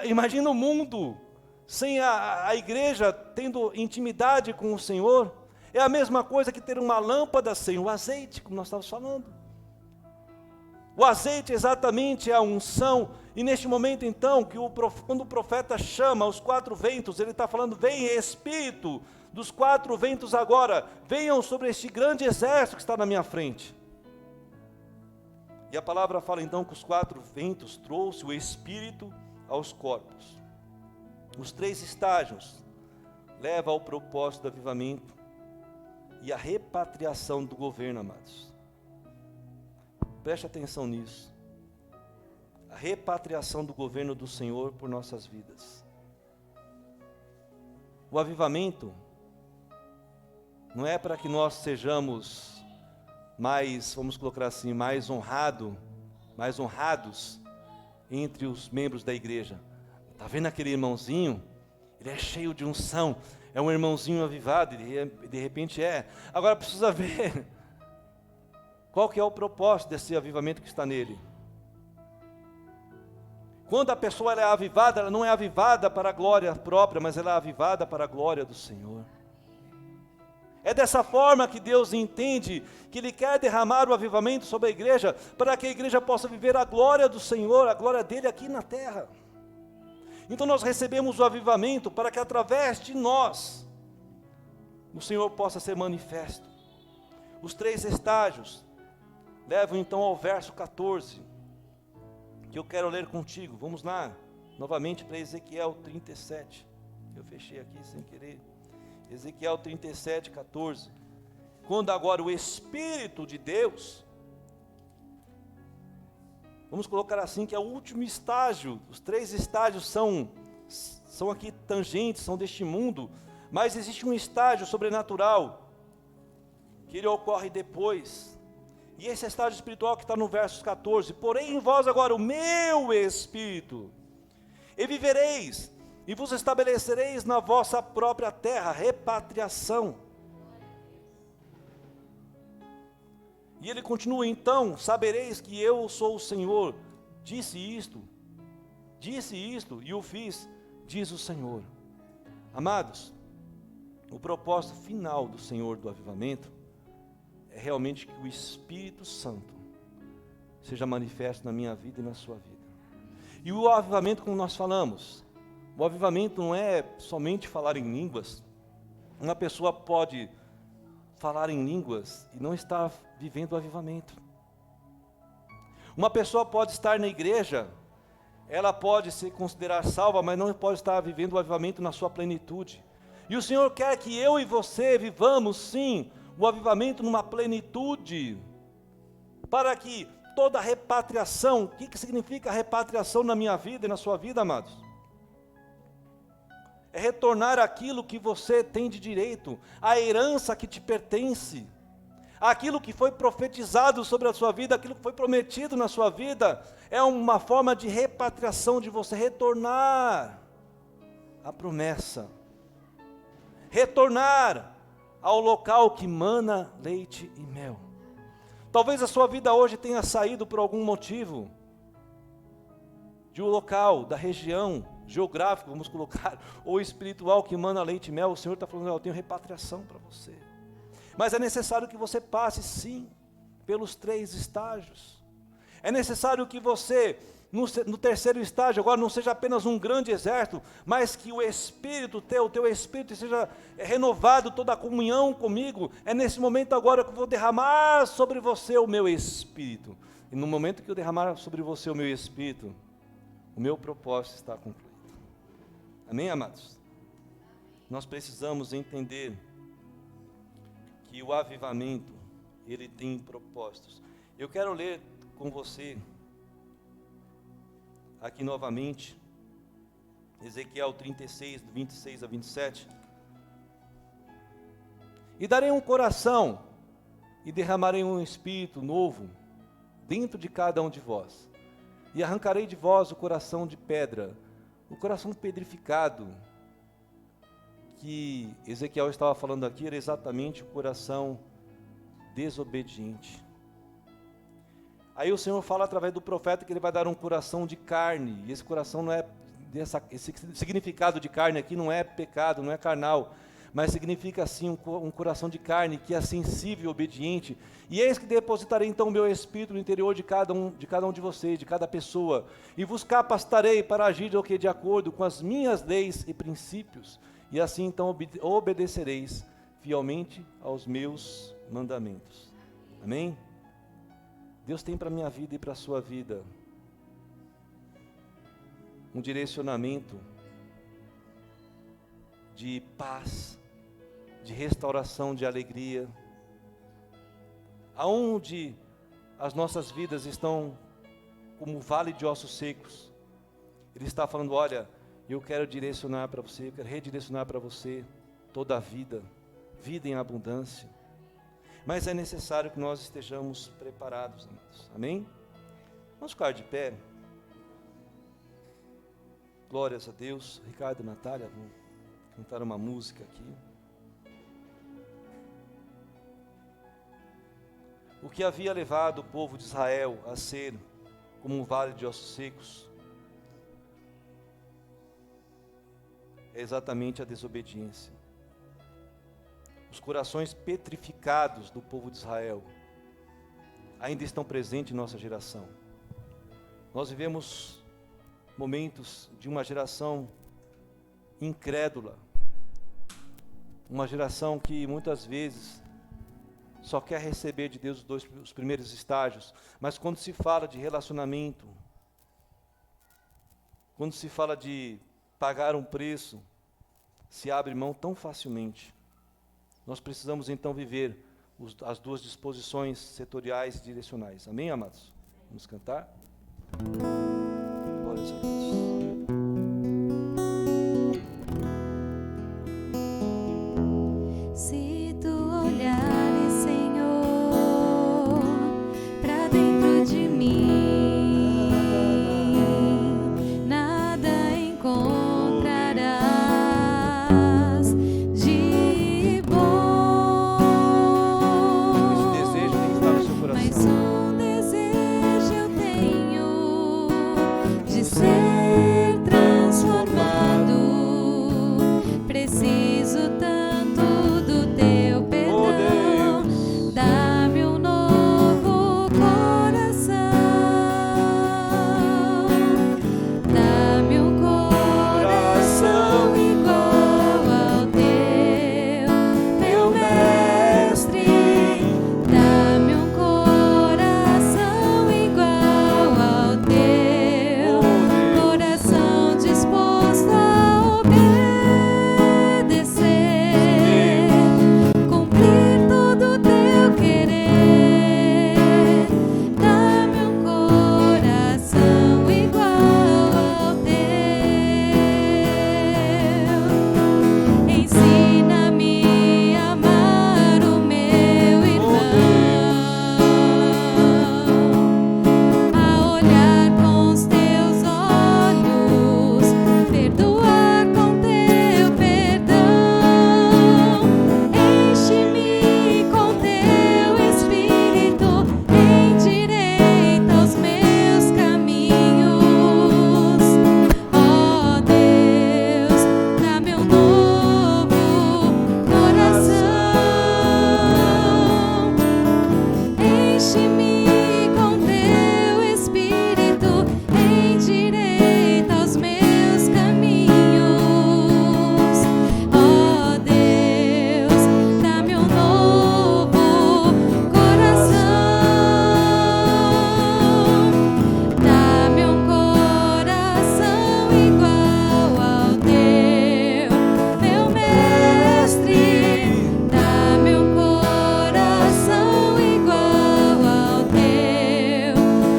Speaker 2: imagina o mundo sem a igreja tendo intimidade com o Senhor. É a mesma coisa que ter uma lâmpada sem o azeite, como nós estávamos falando. O azeite exatamente é a unção, e neste momento então, quando o profeta chama os quatro ventos, ele está falando, vem Espírito dos quatro ventos agora, venham sobre este grande exército que está na minha frente. E a palavra fala então que os quatro ventos trouxe o Espírito aos corpos. Os três estágios levam ao propósito do avivamento e a repatriação do governo, amados. Preste atenção nisso. A repatriação do governo do Senhor por nossas vidas. O avivamento não é para que nós sejamos mais, vamos colocar assim, mais honrados entre os membros da igreja. Está vendo aquele irmãozinho? Ele é cheio de unção, é um irmãozinho avivado, de repente é. Agora precisa ver qual que é o propósito desse avivamento que está nele. Quando a pessoa ela é avivada, ela não é avivada para a glória própria, mas ela é avivada para a glória do Senhor. É dessa forma que Deus entende que Ele quer derramar o avivamento sobre a igreja, para que a igreja possa viver a glória do Senhor, a glória dEle aqui na terra. Então nós recebemos o avivamento para que através de nós, o Senhor possa ser manifesto. Os 3 estágios levam então ao verso 14, que eu quero ler contigo. Vamos lá, novamente para Ezequiel 37, eu fechei aqui sem querer. Ezequiel 37, 14. Quando agora o Espírito de Deus, vamos colocar assim, que é o último estágio. Os 3 estágios são aqui tangentes, são deste mundo, mas existe um estágio sobrenatural, que ele ocorre depois. E esse estágio espiritual que está no verso 14. Porém em vós agora o meu Espírito, e vivereis, e vos estabelecereis na vossa própria terra, repatriação. E ele continua, então, sabereis que eu sou o Senhor, disse isto, e o fiz, diz o Senhor. Amados, o propósito final do Senhor do avivamento, é realmente que o Espírito Santo seja manifesto na minha vida e na sua vida. E o avivamento, como nós falamos, o avivamento não é somente falar em línguas. Uma pessoa pode falar em línguas e não estar vivendo o avivamento. Uma pessoa pode estar na igreja, ela pode se considerar salva, mas não pode estar vivendo o avivamento na sua plenitude. E o Senhor quer que eu e você vivamos sim o avivamento numa plenitude, para que toda repatriação, o que significa repatriação na minha vida e na sua vida, amados? É retornar aquilo que você tem de direito, a herança que te pertence, aquilo que foi profetizado sobre a sua vida, aquilo que foi prometido na sua vida, é uma forma de repatriação, de você retornar à promessa, retornar ao local que mana leite e mel. Talvez a sua vida hoje tenha saído por algum motivo de um local, da região geográfica, vamos colocar, ou espiritual que mana leite e mel. O Senhor está falando, eu tenho repatriação para você. Mas é necessário que você passe sim, pelos 3 estágios. É necessário que você, no terceiro estágio, agora não seja apenas um grande exército, mas que o Espírito o teu Espírito seja renovado, toda a comunhão comigo. É nesse momento agora que eu vou derramar sobre você o meu Espírito. E no momento que eu derramar sobre você o meu Espírito, o meu propósito está concluído. Amém, amados? Nós precisamos entender que o avivamento, ele tem propósitos. Eu quero ler com você, aqui novamente, Ezequiel 36, do 26 a 27. E darei um coração, e derramarei um espírito novo, dentro de cada um de vós. E arrancarei de vós o coração de pedra, o coração pedrificado, que Ezequiel estava falando aqui, era exatamente o coração desobediente. Aí o Senhor fala através do profeta que Ele vai dar um coração de carne, e esse coração não é, esse significado de carne aqui não é pecado, não é carnal, mas significa assim um coração de carne que é sensível e obediente. E eis que depositarei então o meu espírito no interior de cada um de vocês, de cada pessoa, e vos capacitarei para agir de acordo com as minhas leis e princípios, e assim então obedecereis fielmente aos meus mandamentos. Amém? Deus tem para a minha vida e para a sua vida um direcionamento de paz, de restauração, de alegria, aonde as nossas vidas estão como um vale de ossos secos. Ele está falando, olha, eu quero direcionar para você, eu quero redirecionar para você toda a vida, vida em abundância. Mas é necessário que nós estejamos preparados, amados. Amém? Vamos ficar de pé. Glórias a Deus. Ricardo e Natália vão cantar uma música aqui. O que havia levado o povo de Israel a ser como um vale de ossos secos, é exatamente a desobediência. Os corações petrificados do povo de Israel ainda estão presentes em nossa geração. Nós vivemos momentos de uma geração incrédula, uma geração que muitas vezes só quer receber de Deus os primeiros estágios, mas quando se fala de relacionamento, quando se fala de pagar um preço, se abre mão tão facilmente. Nós precisamos então viver as duas disposições setoriais e direcionais. Amém, amados? Vamos cantar? Glórias a Deus.
Speaker 1: Se tu olhares, Senhor, para dentro de mim, nada encontrarás de bom.
Speaker 2: Esse desejo tem que estar no seu coração.
Speaker 1: Mas um desejo eu tenho de ser transformado. Preciso tanto do teu perdão. Dá-me um novo coração. Dá-me um coração igual ao teu, meu mestre. Dá-me um coração igual ao teu, coração disposto a obedecer, cumprir todo o teu querer. Dá-me um coração igual ao teu. Ensina-me a amar o meu irmão, a olhar com os teus olhos, perdoar com teu perdão. Enche-me com teu Espírito, endireita os meus caminhos. Ó Deus, dá-me um novo coração. Enche-me com teu Espírito, endireita os meus caminhos. Ó Deus, dá-me um novo coração. Dá-me um coração igual ao teu, meu mestre. Dá-me um coração igual ao teu,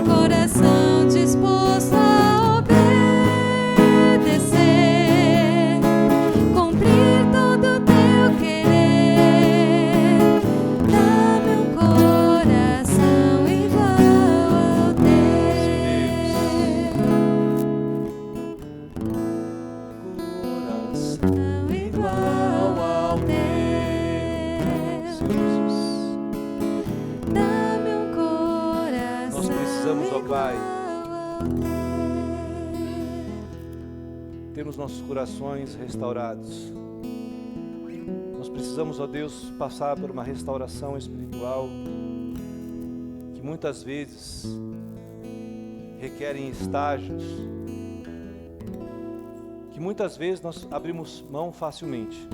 Speaker 1: coração disposto a obedecer, cumprir todo o teu querer. Dá-me um coração igual ao teu, igual ao teu. Dá-me um coração.
Speaker 2: Nós precisamos, ó Pai,
Speaker 1: igual ao teu.
Speaker 2: ter os nossos corações restaurados. Nós precisamos, ó Deus, passar por uma restauração espiritual que muitas vezes requerem estágios, que muitas vezes nós abrimos mão facilmente,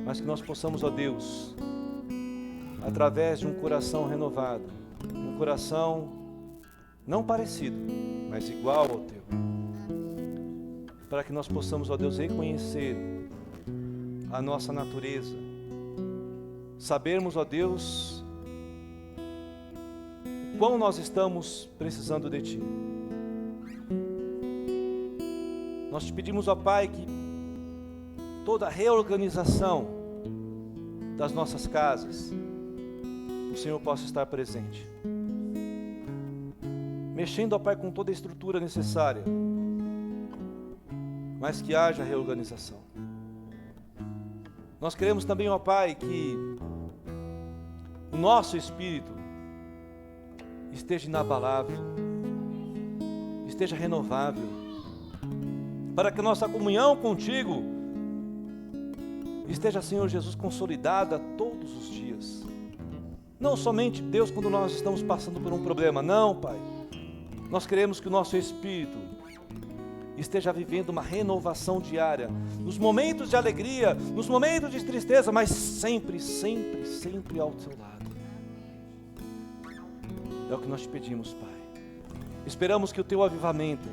Speaker 2: mas que nós possamos, ó Deus, através de um coração renovado, um coração não parecido, mas igual ao teu, para que nós possamos, ó Deus, reconhecer a nossa natureza, sabermos, ó Deus, o quão nós estamos precisando de Ti. Nós te pedimos, ó Pai, que toda a reorganização das nossas casas, o Senhor possa estar presente, mexendo, ó Pai, com toda a estrutura necessária, mas que haja reorganização. Nós queremos também, ó Pai, que o nosso espírito esteja inabalável, esteja renovável, para que a nossa comunhão contigo esteja, Senhor Jesus, consolidada todos os dias. Não somente, Deus, quando nós estamos passando por um problema, não, Pai. Nós queremos que o nosso espírito esteja vivendo uma renovação diária, nos momentos de alegria, nos momentos de tristeza, mas sempre, sempre, sempre ao teu lado. É o que nós te pedimos, Pai. Esperamos que o teu avivamento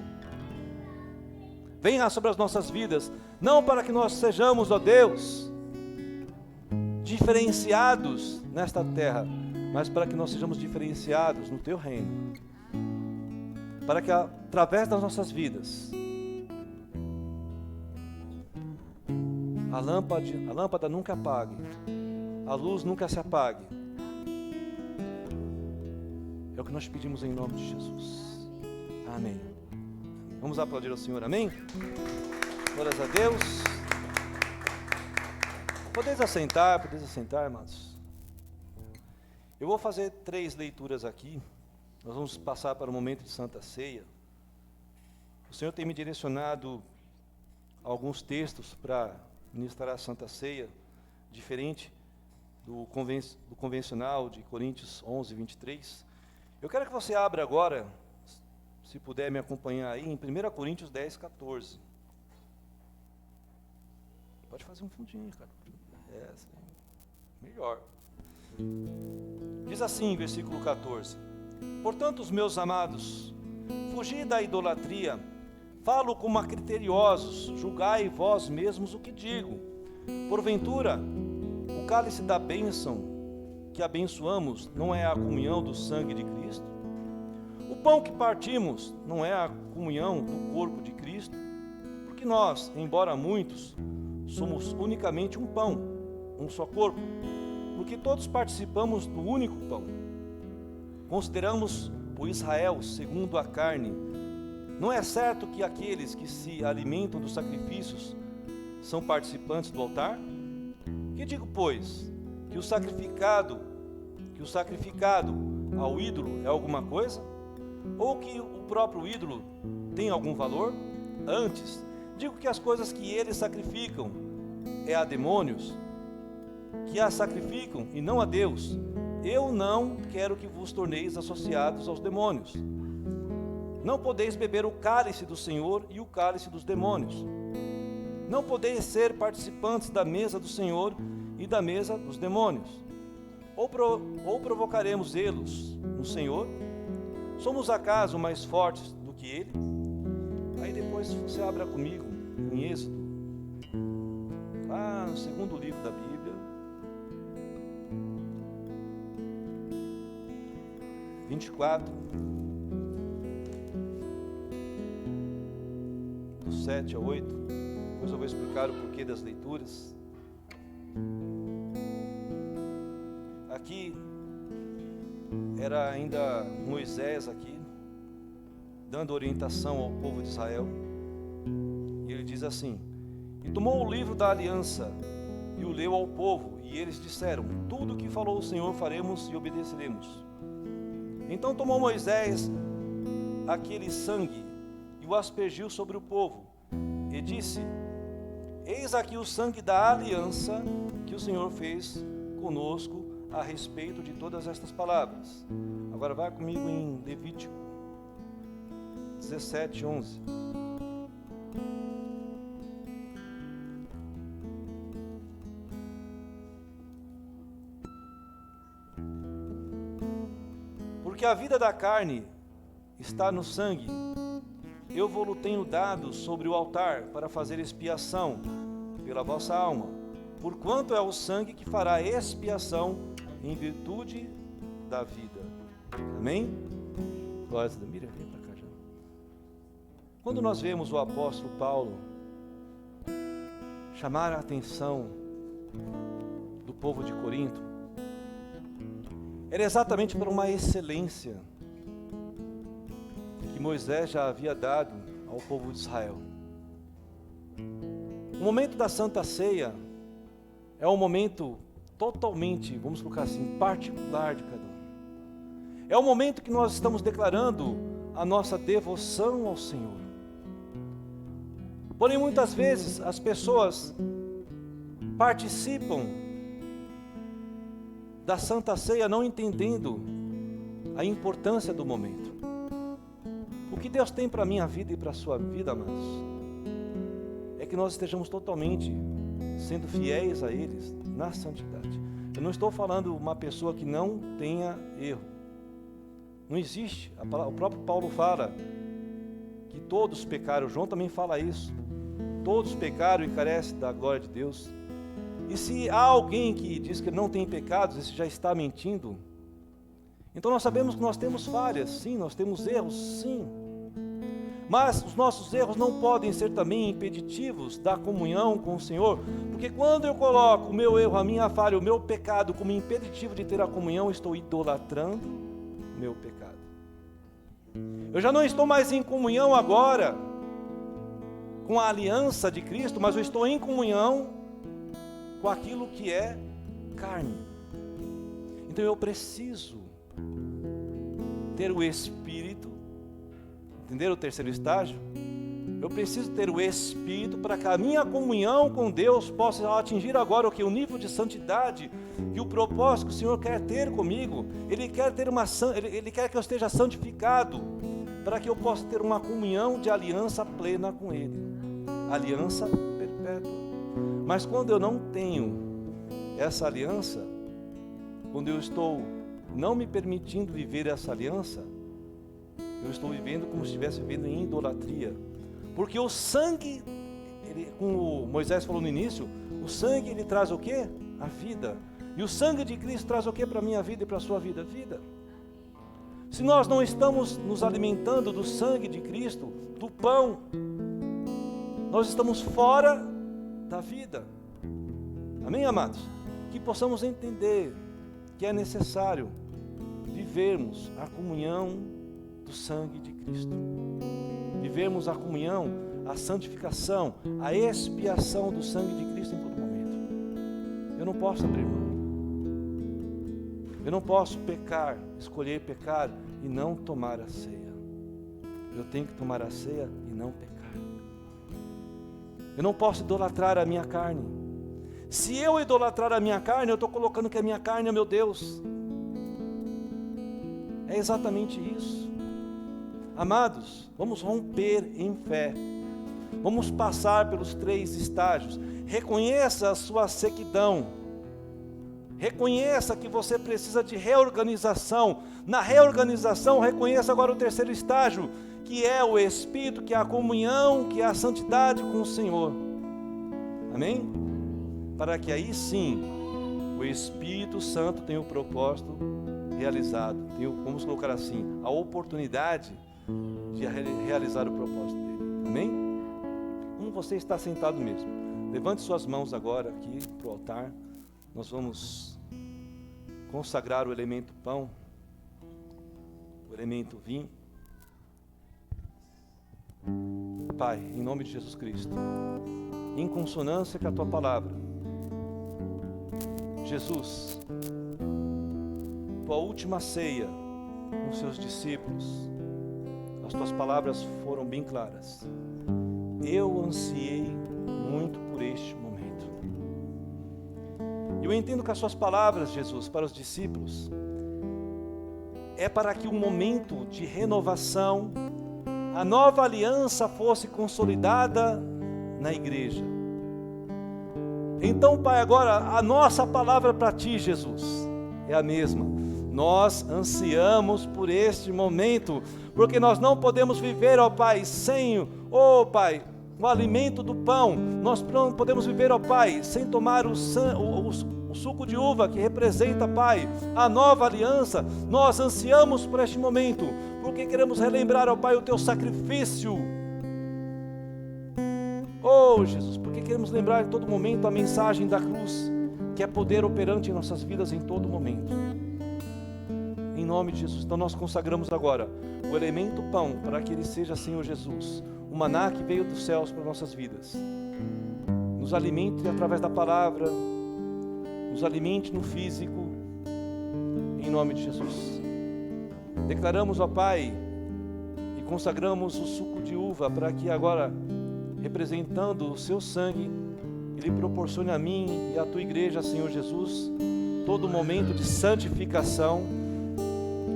Speaker 2: venha sobre as nossas vidas, não para que nós sejamos, ó Deus, diferenciados nesta terra, mas para que nós sejamos diferenciados no teu reino, para que através das nossas vidas a lâmpada nunca apague, a luz nunca se apague. É o que nós pedimos em nome de Jesus. Amém. Vamos aplaudir ao Senhor, amém? Glórias a Deus. Podeis assentar, irmãos. Eu vou fazer 3 leituras aqui. Nós vamos passar para o momento de Santa Ceia. O Senhor tem me direcionado alguns textos para ministrar a Santa Ceia, diferente do convencional de Coríntios 11, 23. Eu quero que você abra agora, se puder me acompanhar aí, em 1 Coríntios 10, 14. Pode fazer um fundinho, cara. Melhor. Diz assim, versículo 14: Portanto, os meus amados, fugi da idolatria, falo como a criteriosos, julgai vós mesmos o que digo. Porventura, o cálice da bênção que abençoamos não é a comunhão do sangue de Cristo? O pão que partimos não é a comunhão do corpo de Cristo? Porque nós, embora muitos, somos unicamente um pão, um só corpo, porque todos participamos do único pão. Consideramos o Israel segundo a carne. Não é certo que aqueles que se alimentam dos sacrifícios são participantes do altar? Que digo, pois, que o sacrificado ao ídolo é alguma coisa? Ou que o próprio ídolo tem algum valor? Antes, digo que as coisas que eles sacrificam é a demônios, que as sacrificam e não a Deus. Eu não quero que vos torneis associados aos demônios. Não podeis beber o cálice do Senhor e o cálice dos demônios. Não podeis ser participantes da mesa do Senhor e da mesa dos demônios. Ou provocaremos eles no Senhor? Somos acaso mais fortes do que ele? Aí depois você abra comigo em Êxodo, lá no 2º livro da Bíblia, do 7 ao 8. Depois eu vou explicar o porquê das leituras. Aqui era ainda Moisés aqui, dando orientação ao povo de Israel. E ele diz assim: E tomou o livro da aliança e o leu ao povo, e eles disseram: Tudo o que falou o Senhor faremos e obedeceremos. Então tomou Moisés aquele sangue e o aspergiu sobre o povo, e disse: Eis aqui o sangue da aliança que o Senhor fez conosco a respeito de todas estas palavras. Agora vai comigo em Levítico 17, 11. Porque a vida da carne está no sangue, eu vou-lo tenho dado sobre o altar para fazer expiação pela vossa alma, porquanto é o sangue que fará expiação em virtude da vida. Amém? Glória a Deus. Mira, vem para cá já. Quando nós vemos o apóstolo Paulo chamar a atenção do povo de Corinto, era exatamente por uma excelência que Moisés já havia dado ao povo de Israel. O momento da Santa Ceia é um momento totalmente, vamos colocar assim, particular de cada um. É o momento que nós estamos declarando a nossa devoção ao Senhor. Porém, muitas vezes as pessoas participam da Santa Ceia não entendendo a importância do momento. O que Deus tem para a minha vida e para a sua vida, amados, é que nós estejamos totalmente sendo fiéis a eles na santidade. Eu não estou falando uma pessoa que não tenha erro. Não existe. O próprio Paulo fala que todos pecaram. João também fala isso. Todos pecaram e carecem da glória de Deus. E se há alguém que diz que não tem pecados, esse já está mentindo. Então nós sabemos que nós temos falhas, sim, nós temos erros, sim. Mas os nossos erros não podem ser também impeditivos da comunhão com o Senhor, porque quando eu coloco o meu erro, a minha falha, o meu pecado como impeditivo de ter a comunhão, eu estou idolatrando o meu pecado. Eu já não estou mais em comunhão agora com a aliança de Cristo, mas eu estou em comunhão com aquilo que é carne. Então eu preciso ter o Espírito. Entenderam o terceiro estágio? Eu preciso ter o Espírito para que a minha comunhão com Deus possa atingir agora o que? O nível de santidade e o propósito que o Senhor quer ter comigo. Ele quer Ele quer que eu esteja santificado para que eu possa ter uma comunhão de aliança plena com Ele. Aliança perpétua. Mas quando eu não tenho essa aliança, quando eu estou não me permitindo viver essa aliança, eu estou vivendo como se estivesse vivendo em idolatria. Porque o sangue, como Moisés falou no início, o sangue ele traz o quê? A vida. E o sangue de Cristo traz o quê para a minha vida e para a sua vida? Vida. Se nós não estamos nos alimentando do sangue de Cristo, do pão, nós estamos fora da vida. Amém, amados? Que possamos entender que é necessário vivermos a comunhão do sangue de Cristo, vivermos a comunhão, a santificação, a expiação do sangue de Cristo em todo momento. Eu não posso abrir mão, eu não posso pecar, escolher pecar e não tomar a ceia. Eu tenho que tomar a ceia e não pecar. Eu não posso idolatrar a minha carne. Se eu idolatrar a minha carne, eu estou colocando que a minha carne é meu Deus. É exatamente isso. Amados, vamos romper em fé. Vamos passar pelos 3 estágios. Reconheça a sua sequidão. Reconheça que você precisa de reorganização. Na reorganização, reconheça agora o 3º estágio, que é o Espírito, que é a comunhão, que é a santidade com o Senhor. Amém? Para que aí sim, o Espírito Santo tenha o propósito realizado. Vamos colocar assim, a oportunidade de realizar o propósito dele. Amém? Como você está sentado mesmo, levante suas mãos agora aqui para o altar. Nós vamos consagrar o elemento pão, o elemento vinho. Pai, em nome de Jesus Cristo, em consonância com a tua palavra, Jesus, tua última ceia com seus discípulos, as tuas palavras foram bem claras. Eu ansiei muito por este momento. Eu entendo que as suas palavras, Jesus, para os discípulos, é para que um momento de renovação, a nova aliança fosse consolidada na igreja. Então, Pai, agora a nossa palavra para Ti, Jesus, é a mesma. Nós ansiamos por este momento, porque nós não podemos viver, ó Pai, sem, ó Pai, o alimento do pão. Nós não podemos viver, ó Pai, sem tomar o suco de uva que representa, Pai, a nova aliança. Nós ansiamos por este momento, porque queremos relembrar, ó Pai, o Teu sacrifício. Oh Jesus, porque queremos lembrar em todo momento a mensagem da cruz, que é poder operante em nossas vidas em todo momento. Em nome de Jesus, então nós consagramos agora o elemento pão, para que ele seja, Senhor Jesus, o maná que veio dos céus para nossas vidas. Nos alimente através da palavra, nos alimente no físico, em nome de Jesus. Declaramos, ó Pai, e consagramos o suco de uva, para que agora representando o seu sangue, Ele proporcione a mim e à tua igreja, Senhor Jesus, todo momento de santificação,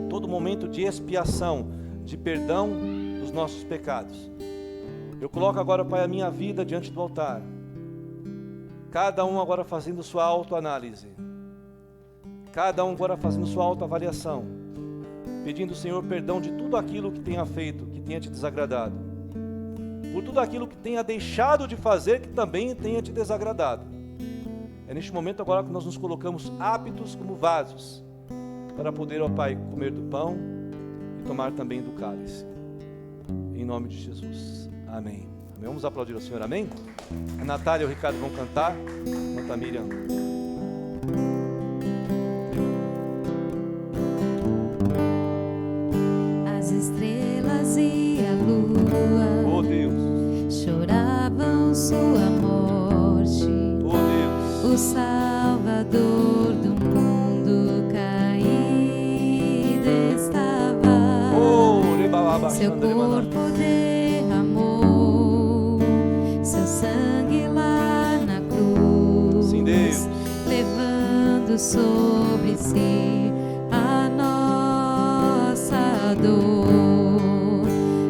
Speaker 2: todo momento de expiação, de perdão dos nossos pecados. Eu coloco agora, Pai, a minha vida diante do altar, cada um agora fazendo sua autoanálise, cada um agora fazendo sua autoavaliação, pedindo, Senhor, perdão de tudo aquilo que tenha feito, que tenha te desagradado, por tudo aquilo que tenha deixado de fazer, que também tenha te desagradado. É neste momento agora que nós nos colocamos aptos como vasos, para poder, ó Pai, comer do pão e tomar também do cálice. Em nome de Jesus. Amém. Amém. Vamos aplaudir ao Senhor, amém? A Natália e o Ricardo vão cantar, enquanto a Miriam.
Speaker 1: As estrelas e a lua,
Speaker 2: Oh Deus,
Speaker 1: choravam sua morte.
Speaker 2: oh Deus,
Speaker 1: O Salvador do mundo caído estava.
Speaker 2: oh Rebababa,
Speaker 1: Seu corpo derramou, seu sangue lá na cruz.
Speaker 2: Sim, Deus.
Speaker 1: Levando sobre si a nossa dor.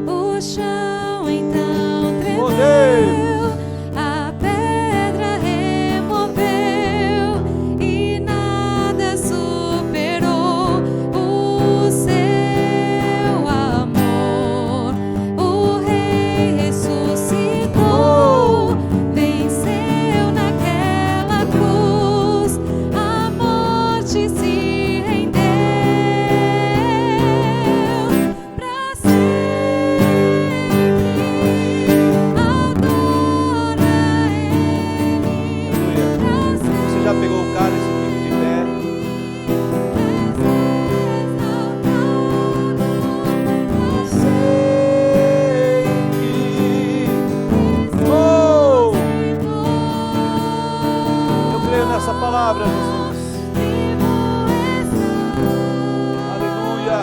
Speaker 1: O chão então
Speaker 2: Oh
Speaker 1: tremeu,
Speaker 2: Deus,
Speaker 1: a pedra removeu e nada superou o seu amor. O Rei ressuscitou, venceu naquela cruz, a morte se rendeu pra sempre. Adora Ele,
Speaker 2: aleluia. Você já pegou o cálice, fique de pé. Oh, eu creio nessa palavra, Jesus. Aleluia.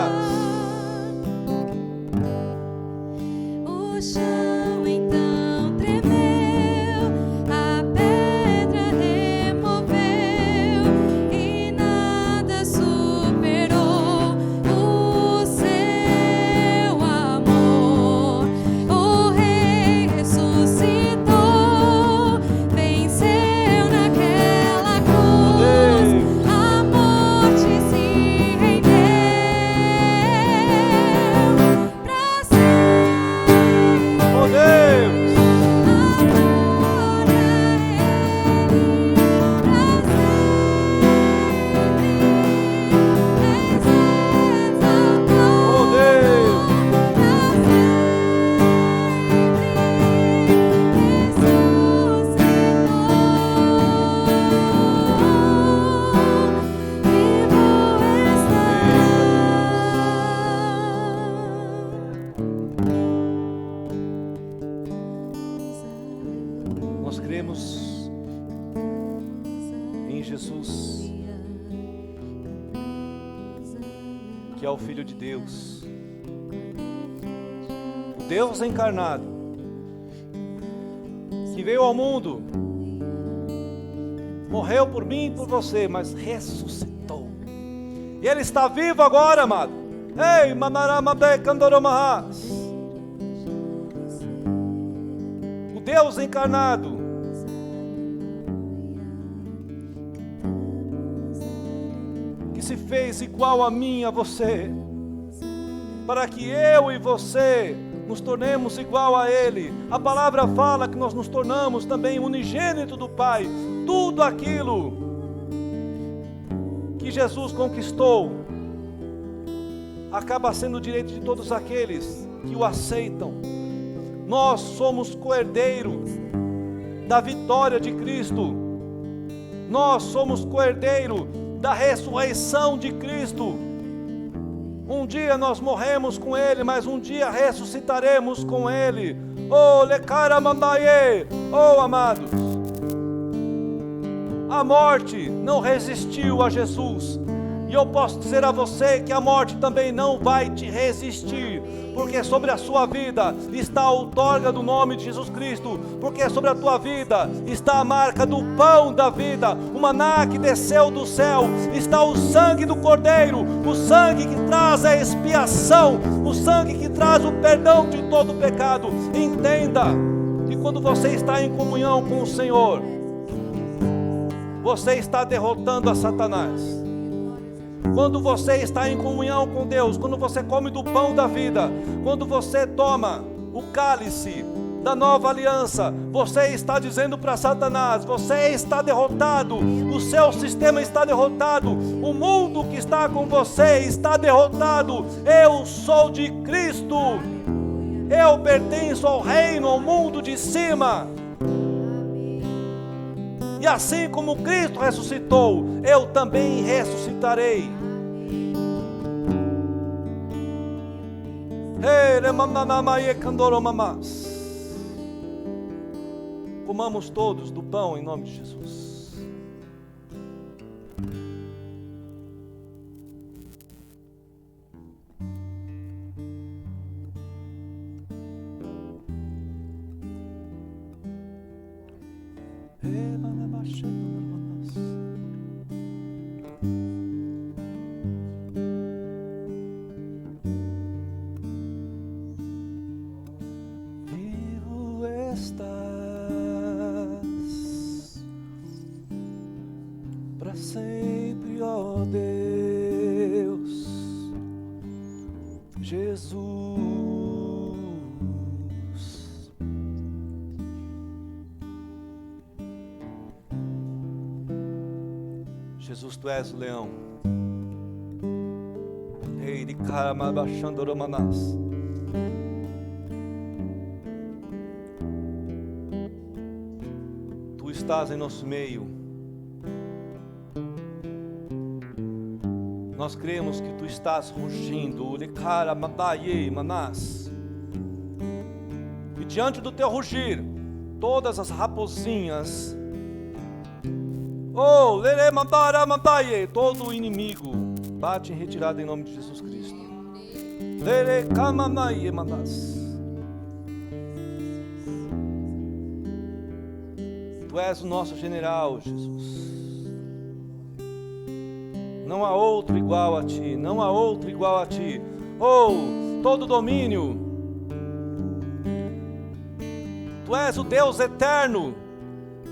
Speaker 1: O chão então tremeu, a pedra removeu e nada superou o seu amor. O Rei ressuscitou, venceu naquela cruz, a morte se rendeu pra sempre.
Speaker 2: Oh Deus,
Speaker 1: Adora Ele, pra sempre.
Speaker 2: oh Deus. Nós cremos em Jesus, que é o Filho de Deus, o Deus encarnado, que veio ao mundo, morreu por mim e por você, mas ressuscitou. E Ele está vivo agora, amado. Ei, Manaramabe Kandoromahas. O Deus encarnado, que se fez igual a mim e a você, para que eu e você nos tornemos igual a Ele. A palavra fala que nós nos tornamos também unigênito do Pai. Tudo aquilo que Jesus conquistou acaba sendo direito de todos aqueles que o aceitam. Nós somos coerdeiros da vitória de Cristo. Nós somos coerdeiro da ressurreição de Cristo. Um dia nós morremos com Ele, mas um dia ressuscitaremos com Ele. Oh, Lekaramandaye, oh, amados, a morte não resistiu a Jesus. E eu posso dizer a você que a morte também não vai te resistir. porque sobre a sua vida está a outorga do nome de Jesus Cristo, porque sobre a tua vida está a marca do pão da vida, o maná que desceu do céu, está o sangue do Cordeiro, o sangue que traz a expiação, o sangue que traz o perdão de todo o pecado. Entenda que quando você está em comunhão com o Senhor, você está derrotando a Satanás. Quando você está em comunhão com Deus, quando você come do pão da vida, quando você toma o cálice da nova aliança, você está dizendo para Satanás: você está derrotado, o seu sistema está derrotado, o mundo que está com você está derrotado. Eu sou de Cristo, eu pertenço ao reino, ao mundo de cima. E assim como Cristo ressuscitou, eu também ressuscitarei. Comamos todos do pão em nome de Jesus. Vivo estás para sempre, ó Deus, Jesus. Jesus, tu és o leão. Rei de Karamabashandoromanás. Tu estás em nosso meio. Nós cremos que tu estás rugindo. E diante do teu rugir, todas as raposinhas, todo inimigo bate em retirada em nome de Jesus Cristo. Tu és o nosso general, Jesus. Não há outro igual a ti, não há outro igual a ti. Todo domínio. Tu és o Deus eterno.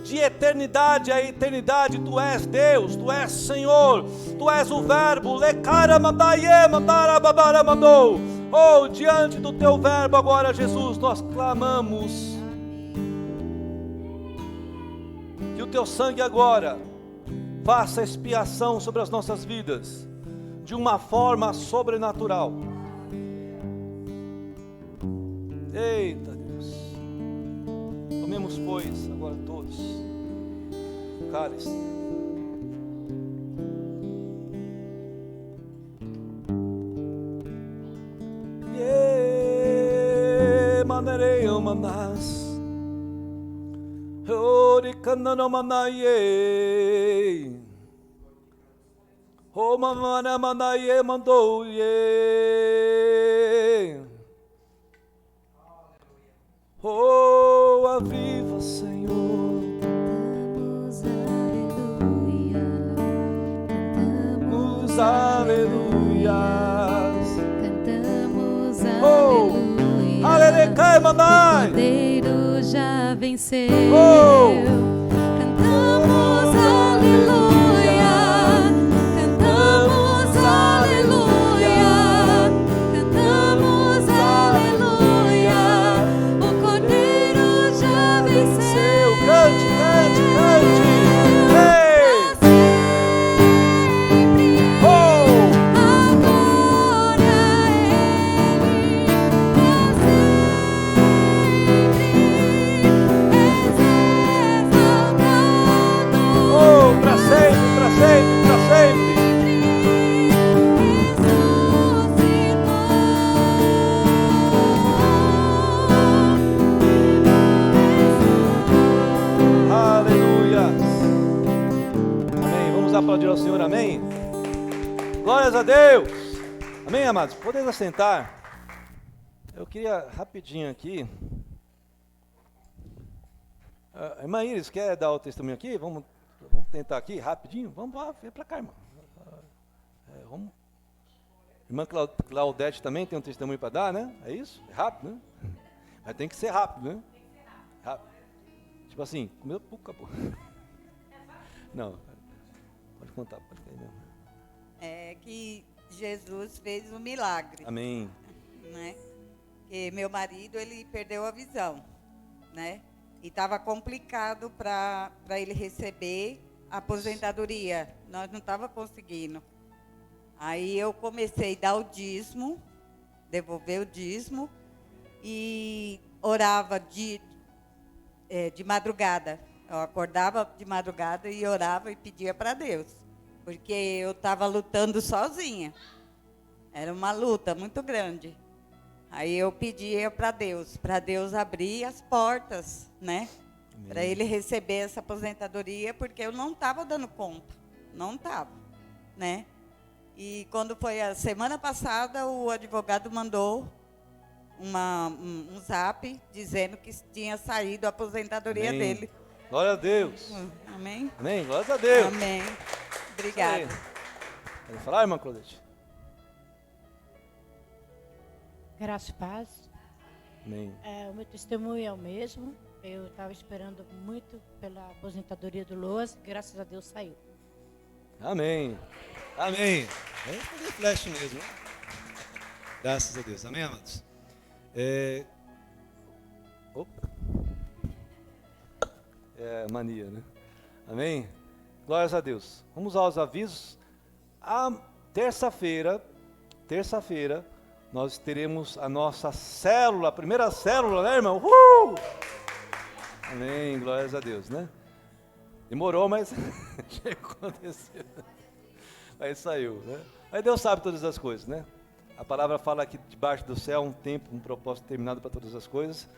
Speaker 2: De eternidade a eternidade, tu és Deus, tu és Senhor, tu és o Verbo. Diante do teu Verbo agora, Jesus, nós clamamos que o teu sangue agora faça expiação sobre as nossas vidas de uma forma sobrenatural. Eita Deus, tomemos pois agora todos o cálice. Manerei manás, oricana manaie, o mamana manaie mandou ye. Oh, aviva, Senhor. Cantamos aleluia. Cantamos aleluia. Aleluia, mamãe.
Speaker 1: O Cordeiro já venceu.
Speaker 2: Cantamos
Speaker 1: aleluia. Cantamos aleluia. Cantamos aleluia. O Cordeiro já venceu.
Speaker 2: Cante, cante, cante. Aplaudir ao Senhor, amém? Glórias a Deus, amém, amados? Podemos assentar. Eu queria rapidinho aqui. Irmã Iris, quer dar o testemunho aqui? Vamos tentar aqui, rapidinho? Vamos lá, vem para cá, irmã. Vamos. Irmã Claudete também tem um testemunho para dar, né? É isso? É rápido, né? Mas tem que ser rápido, né? Rápido. Tipo assim, comeu pouco, acabou. Não, pode contar, pode cair mesmo.
Speaker 3: É que Jesus fez um milagre.
Speaker 2: Amém.
Speaker 3: Né? Que meu marido, ele perdeu a visão, né? E estava complicado para ele receber a aposentadoria. Nós não estávamos conseguindo. Aí eu comecei a dar o dízimo, devolver o dízimo, e orava de madrugada. Eu acordava de madrugada e orava e pedia para Deus. Porque eu estava lutando sozinha. Era uma luta muito grande. Aí eu pedia para Deus abrir as portas, né? Para ele receber essa aposentadoria, porque eu não estava dando conta. Não estava, né? E quando foi a semana passada, o advogado mandou um zap dizendo que tinha saído a aposentadoria
Speaker 2: Amém.
Speaker 3: dele.
Speaker 2: Glória a Deus.
Speaker 3: Amém?
Speaker 2: Amém, glória a Deus.
Speaker 3: Amém. Obrigada.
Speaker 2: Quer falar, irmã Claudete?
Speaker 4: Graça e paz.
Speaker 2: Amém.
Speaker 4: O meu testemunho é o mesmo. Eu estava esperando muito pela aposentadoria do Loas. Graças a Deus saiu.
Speaker 2: Amém. Amém. É fazer flash mesmo. Né? Graças a Deus. Amém, amados? Mania, né? Amém? Glórias a Deus. Vamos aos avisos. Terça-feira, nós teremos a nossa célula, a primeira célula, né, irmão? Amém, glórias a Deus, né? Demorou, mas aconteceu. Aí saiu, né? Aí Deus sabe todas as coisas, né? A palavra fala que debaixo do céu um tempo, um propósito determinado para todas as coisas.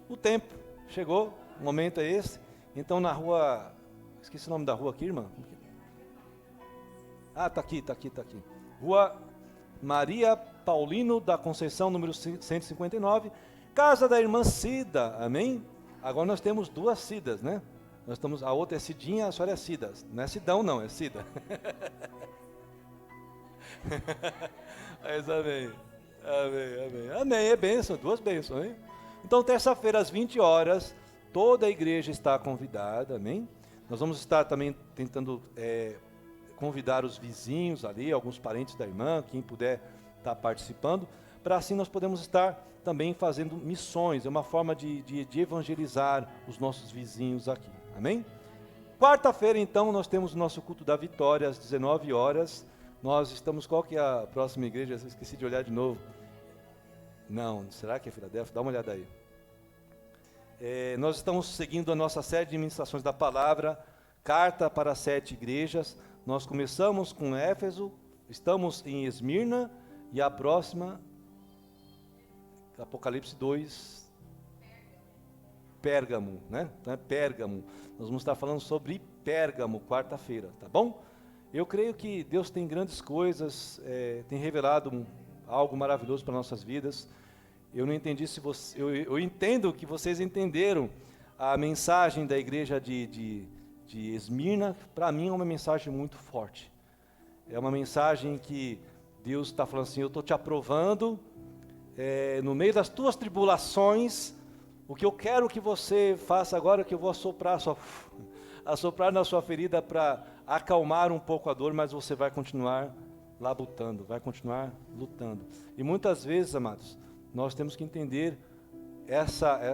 Speaker 2: O tempo chegou, o momento é esse. Então na rua, esqueci o nome da rua aqui, irmã. Tá aqui. Rua Maria Paulino da Conceição, número 159, casa da irmã Cida, amém? Agora nós temos duas Cidas, né? A outra é Cidinha, a senhora é Cida. Não é Sidão não, é Cida. Mas amém, é bênção, duas bênçãos, hein? Então terça-feira às 20 horas, toda a igreja está convidada, amém? Nós vamos estar também tentando convidar os vizinhos ali, alguns parentes da irmã, quem puder estar participando, para assim nós podemos estar também fazendo missões, é uma forma de evangelizar os nossos vizinhos aqui, amém? Quarta-feira, então, nós temos o nosso culto da vitória às 19 horas, nós estamos, qual que é a próxima igreja? Eu esqueci de olhar de novo. Não, será que é Filadélfia? Dá uma olhada aí. Nós estamos seguindo a nossa série de ministrações da palavra, carta para 7 igrejas. Nós começamos com Éfeso, estamos em Esmirna, e a próxima, Apocalipse 2, Pérgamo, né? Então é Pérgamo. Nós vamos estar falando sobre Pérgamo, quarta-feira, tá bom? Eu creio que Deus tem grandes coisas, tem revelado algo maravilhoso para nossas vidas. Eu não entendi se você, eu entendo que vocês entenderam a mensagem da igreja de Esmirna. Para mim é uma mensagem muito forte. É uma mensagem que Deus está falando assim: eu estou te aprovando, no meio das tuas tribulações. O que eu quero que você faça agora é que eu vou assoprar na sua ferida para acalmar um pouco a dor, mas você vai continuar labutando, vai continuar lutando. E muitas vezes, amados, nós temos que entender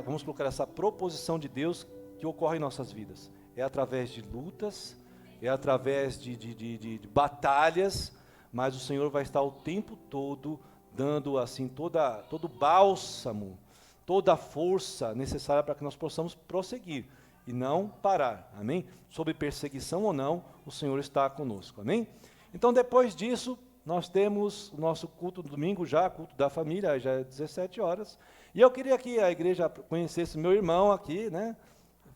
Speaker 2: vamos colocar essa proposição de Deus que ocorre em nossas vidas. É através de lutas, é através de batalhas, mas o Senhor vai estar o tempo todo dando assim todo bálsamo, toda a força necessária para que nós possamos prosseguir e não parar, amém? Sob perseguição ou não, o Senhor está conosco, amém? Então depois disso, nós temos o nosso culto do domingo já, culto da família, já é 17 horas, e eu queria que a igreja conhecesse meu irmão aqui, né?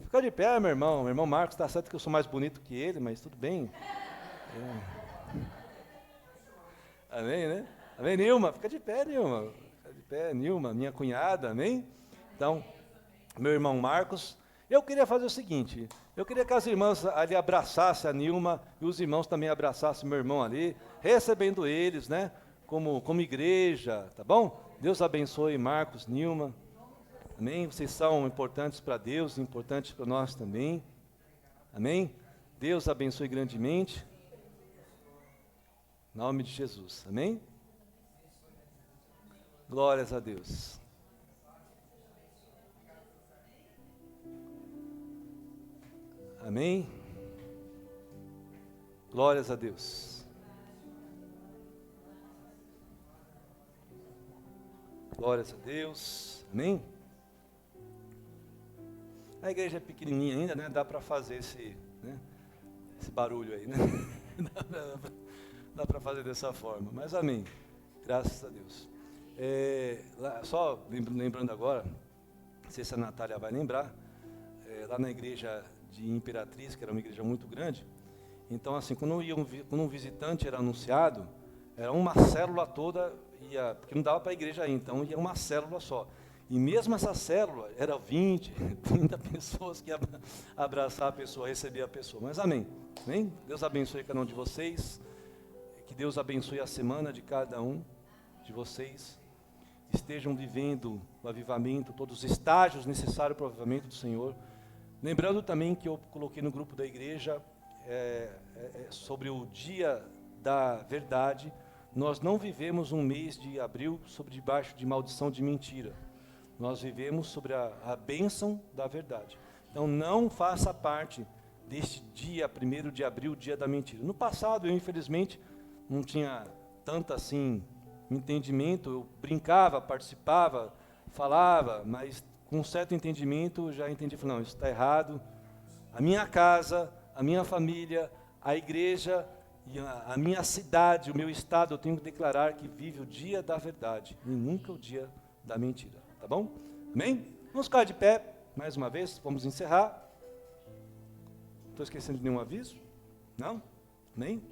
Speaker 2: Fica de pé, meu irmão Marcos, está certo que eu sou mais bonito que ele, mas tudo bem. Amém, né? Amém, Nilma? Fica de pé, Nilma. Fica de pé, Nilma, minha cunhada, amém? Então, meu irmão Marcos. Eu queria fazer o seguinte, eu queria que as irmãs ali abraçassem a Nilma e os irmãos também abraçassem meu irmão ali, recebendo eles, né, como igreja, tá bom? Deus abençoe Marcos, Nilma, amém? Vocês são importantes para Deus, importantes para nós também, amém? Deus abençoe grandemente, em nome de Jesus, amém? Glórias a Deus. Amém? Glórias a Deus. Glórias a Deus. Amém? A igreja é pequenininha ainda, né? Dá para fazer esse barulho aí, né? Dá para fazer dessa forma. Mas amém. Graças a Deus. Só lembrando agora, não sei se a Natália vai lembrar, lá na igreja de Imperatriz, que era uma igreja muito grande, então assim, quando um visitante era anunciado, era uma célula toda, porque não dava para a igreja aí, então ia uma célula só, e mesmo essa célula, era 20, 30 pessoas que iam abraçar a pessoa, receber a pessoa, mas amém, amém? Deus abençoe cada um de vocês, que Deus abençoe a semana de cada um de vocês, estejam vivendo o avivamento, todos os estágios necessários para o avivamento do Senhor. Lembrando também que eu coloquei no grupo da igreja sobre o dia da verdade. Nós não vivemos um mês de abril debaixo de maldição de mentira. Nós vivemos sobre a bênção da verdade. Então não faça parte deste dia 1º de abril, dia da mentira. No passado eu infelizmente não tinha tanto assim entendimento, eu brincava, participava, falava, mas com um certo entendimento, já entendi, falei, não, isso está errado. A minha casa, a minha família, a igreja, e a minha cidade, o meu estado, eu tenho que declarar que vive o dia da verdade, e nunca o dia da mentira, tá bom? Amém? Vamos ficar de pé, mais uma vez, vamos encerrar. Estou esquecendo de nenhum aviso? Não? Amém?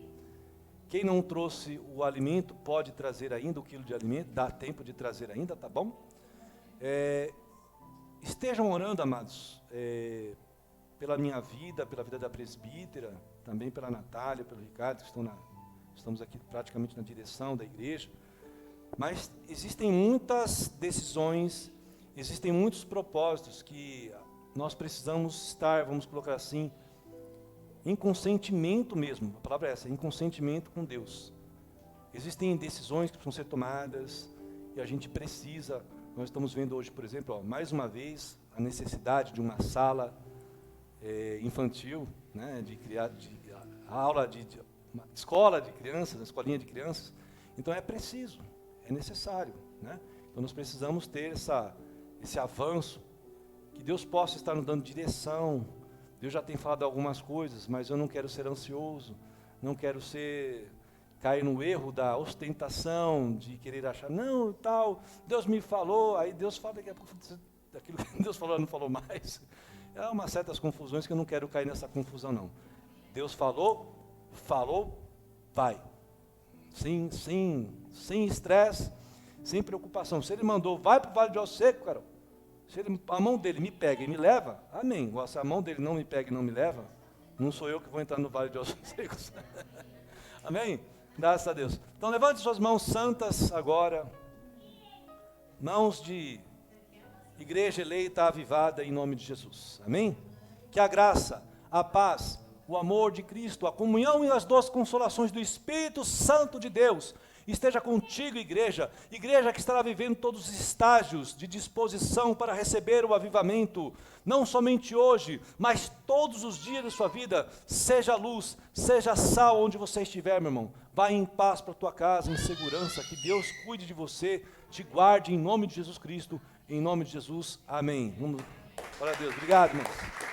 Speaker 2: Quem não trouxe o alimento, pode trazer ainda o quilo de alimento, dá tempo de trazer ainda, tá bom? Estejam orando, amados, pela minha vida, pela vida da presbítera, também pela Natália, pelo Ricardo, que estamos aqui praticamente na direção da igreja. Mas existem muitas decisões, existem muitos propósitos que nós precisamos estar, vamos colocar assim, em consentimento mesmo, a palavra é essa, em consentimento com Deus. Existem decisões que precisam ser tomadas e a gente precisa. Nós estamos vendo hoje, por exemplo, mais uma vez, a necessidade de uma sala infantil, né, de criar aula de uma escola de crianças, uma escolinha de crianças. Então é preciso, é necessário, né? Então nós precisamos ter esse avanço, que Deus possa estar nos dando direção. Deus já tem falado algumas coisas, mas eu não quero ser ansioso, não quero cair no erro da ostentação, de querer achar, não, tal, Deus me falou, aí Deus fala, daqui a pouco, aquilo que Deus falou, não falou mais. Há umas certas confusões que eu não quero cair nessa confusão, não. Deus falou, vai. Sem estresse, sem preocupação. Se Ele mandou, vai para o Vale de Ossos Secos, cara. Se a mão dele me pega e me leva, amém. Se a mão dele não me pega e não me leva, não sou eu que vou entrar no Vale de Ossos Secos. Amém? Graças a Deus. Então levante suas mãos santas agora. Mãos de igreja eleita, avivada em nome de Jesus. Amém? Que a graça, a paz, o amor de Cristo, a comunhão e as doces consolações do Espírito Santo de Deus esteja contigo, igreja que estará vivendo todos os estágios de disposição para receber o avivamento, não somente hoje, mas todos os dias de sua vida. Seja luz, seja sal onde você estiver, meu irmão. Vá em paz para a tua casa, em segurança, que Deus cuide de você, te guarde em nome de Jesus Cristo, em nome de Jesus, amém. Glória a Deus, obrigado, irmãos.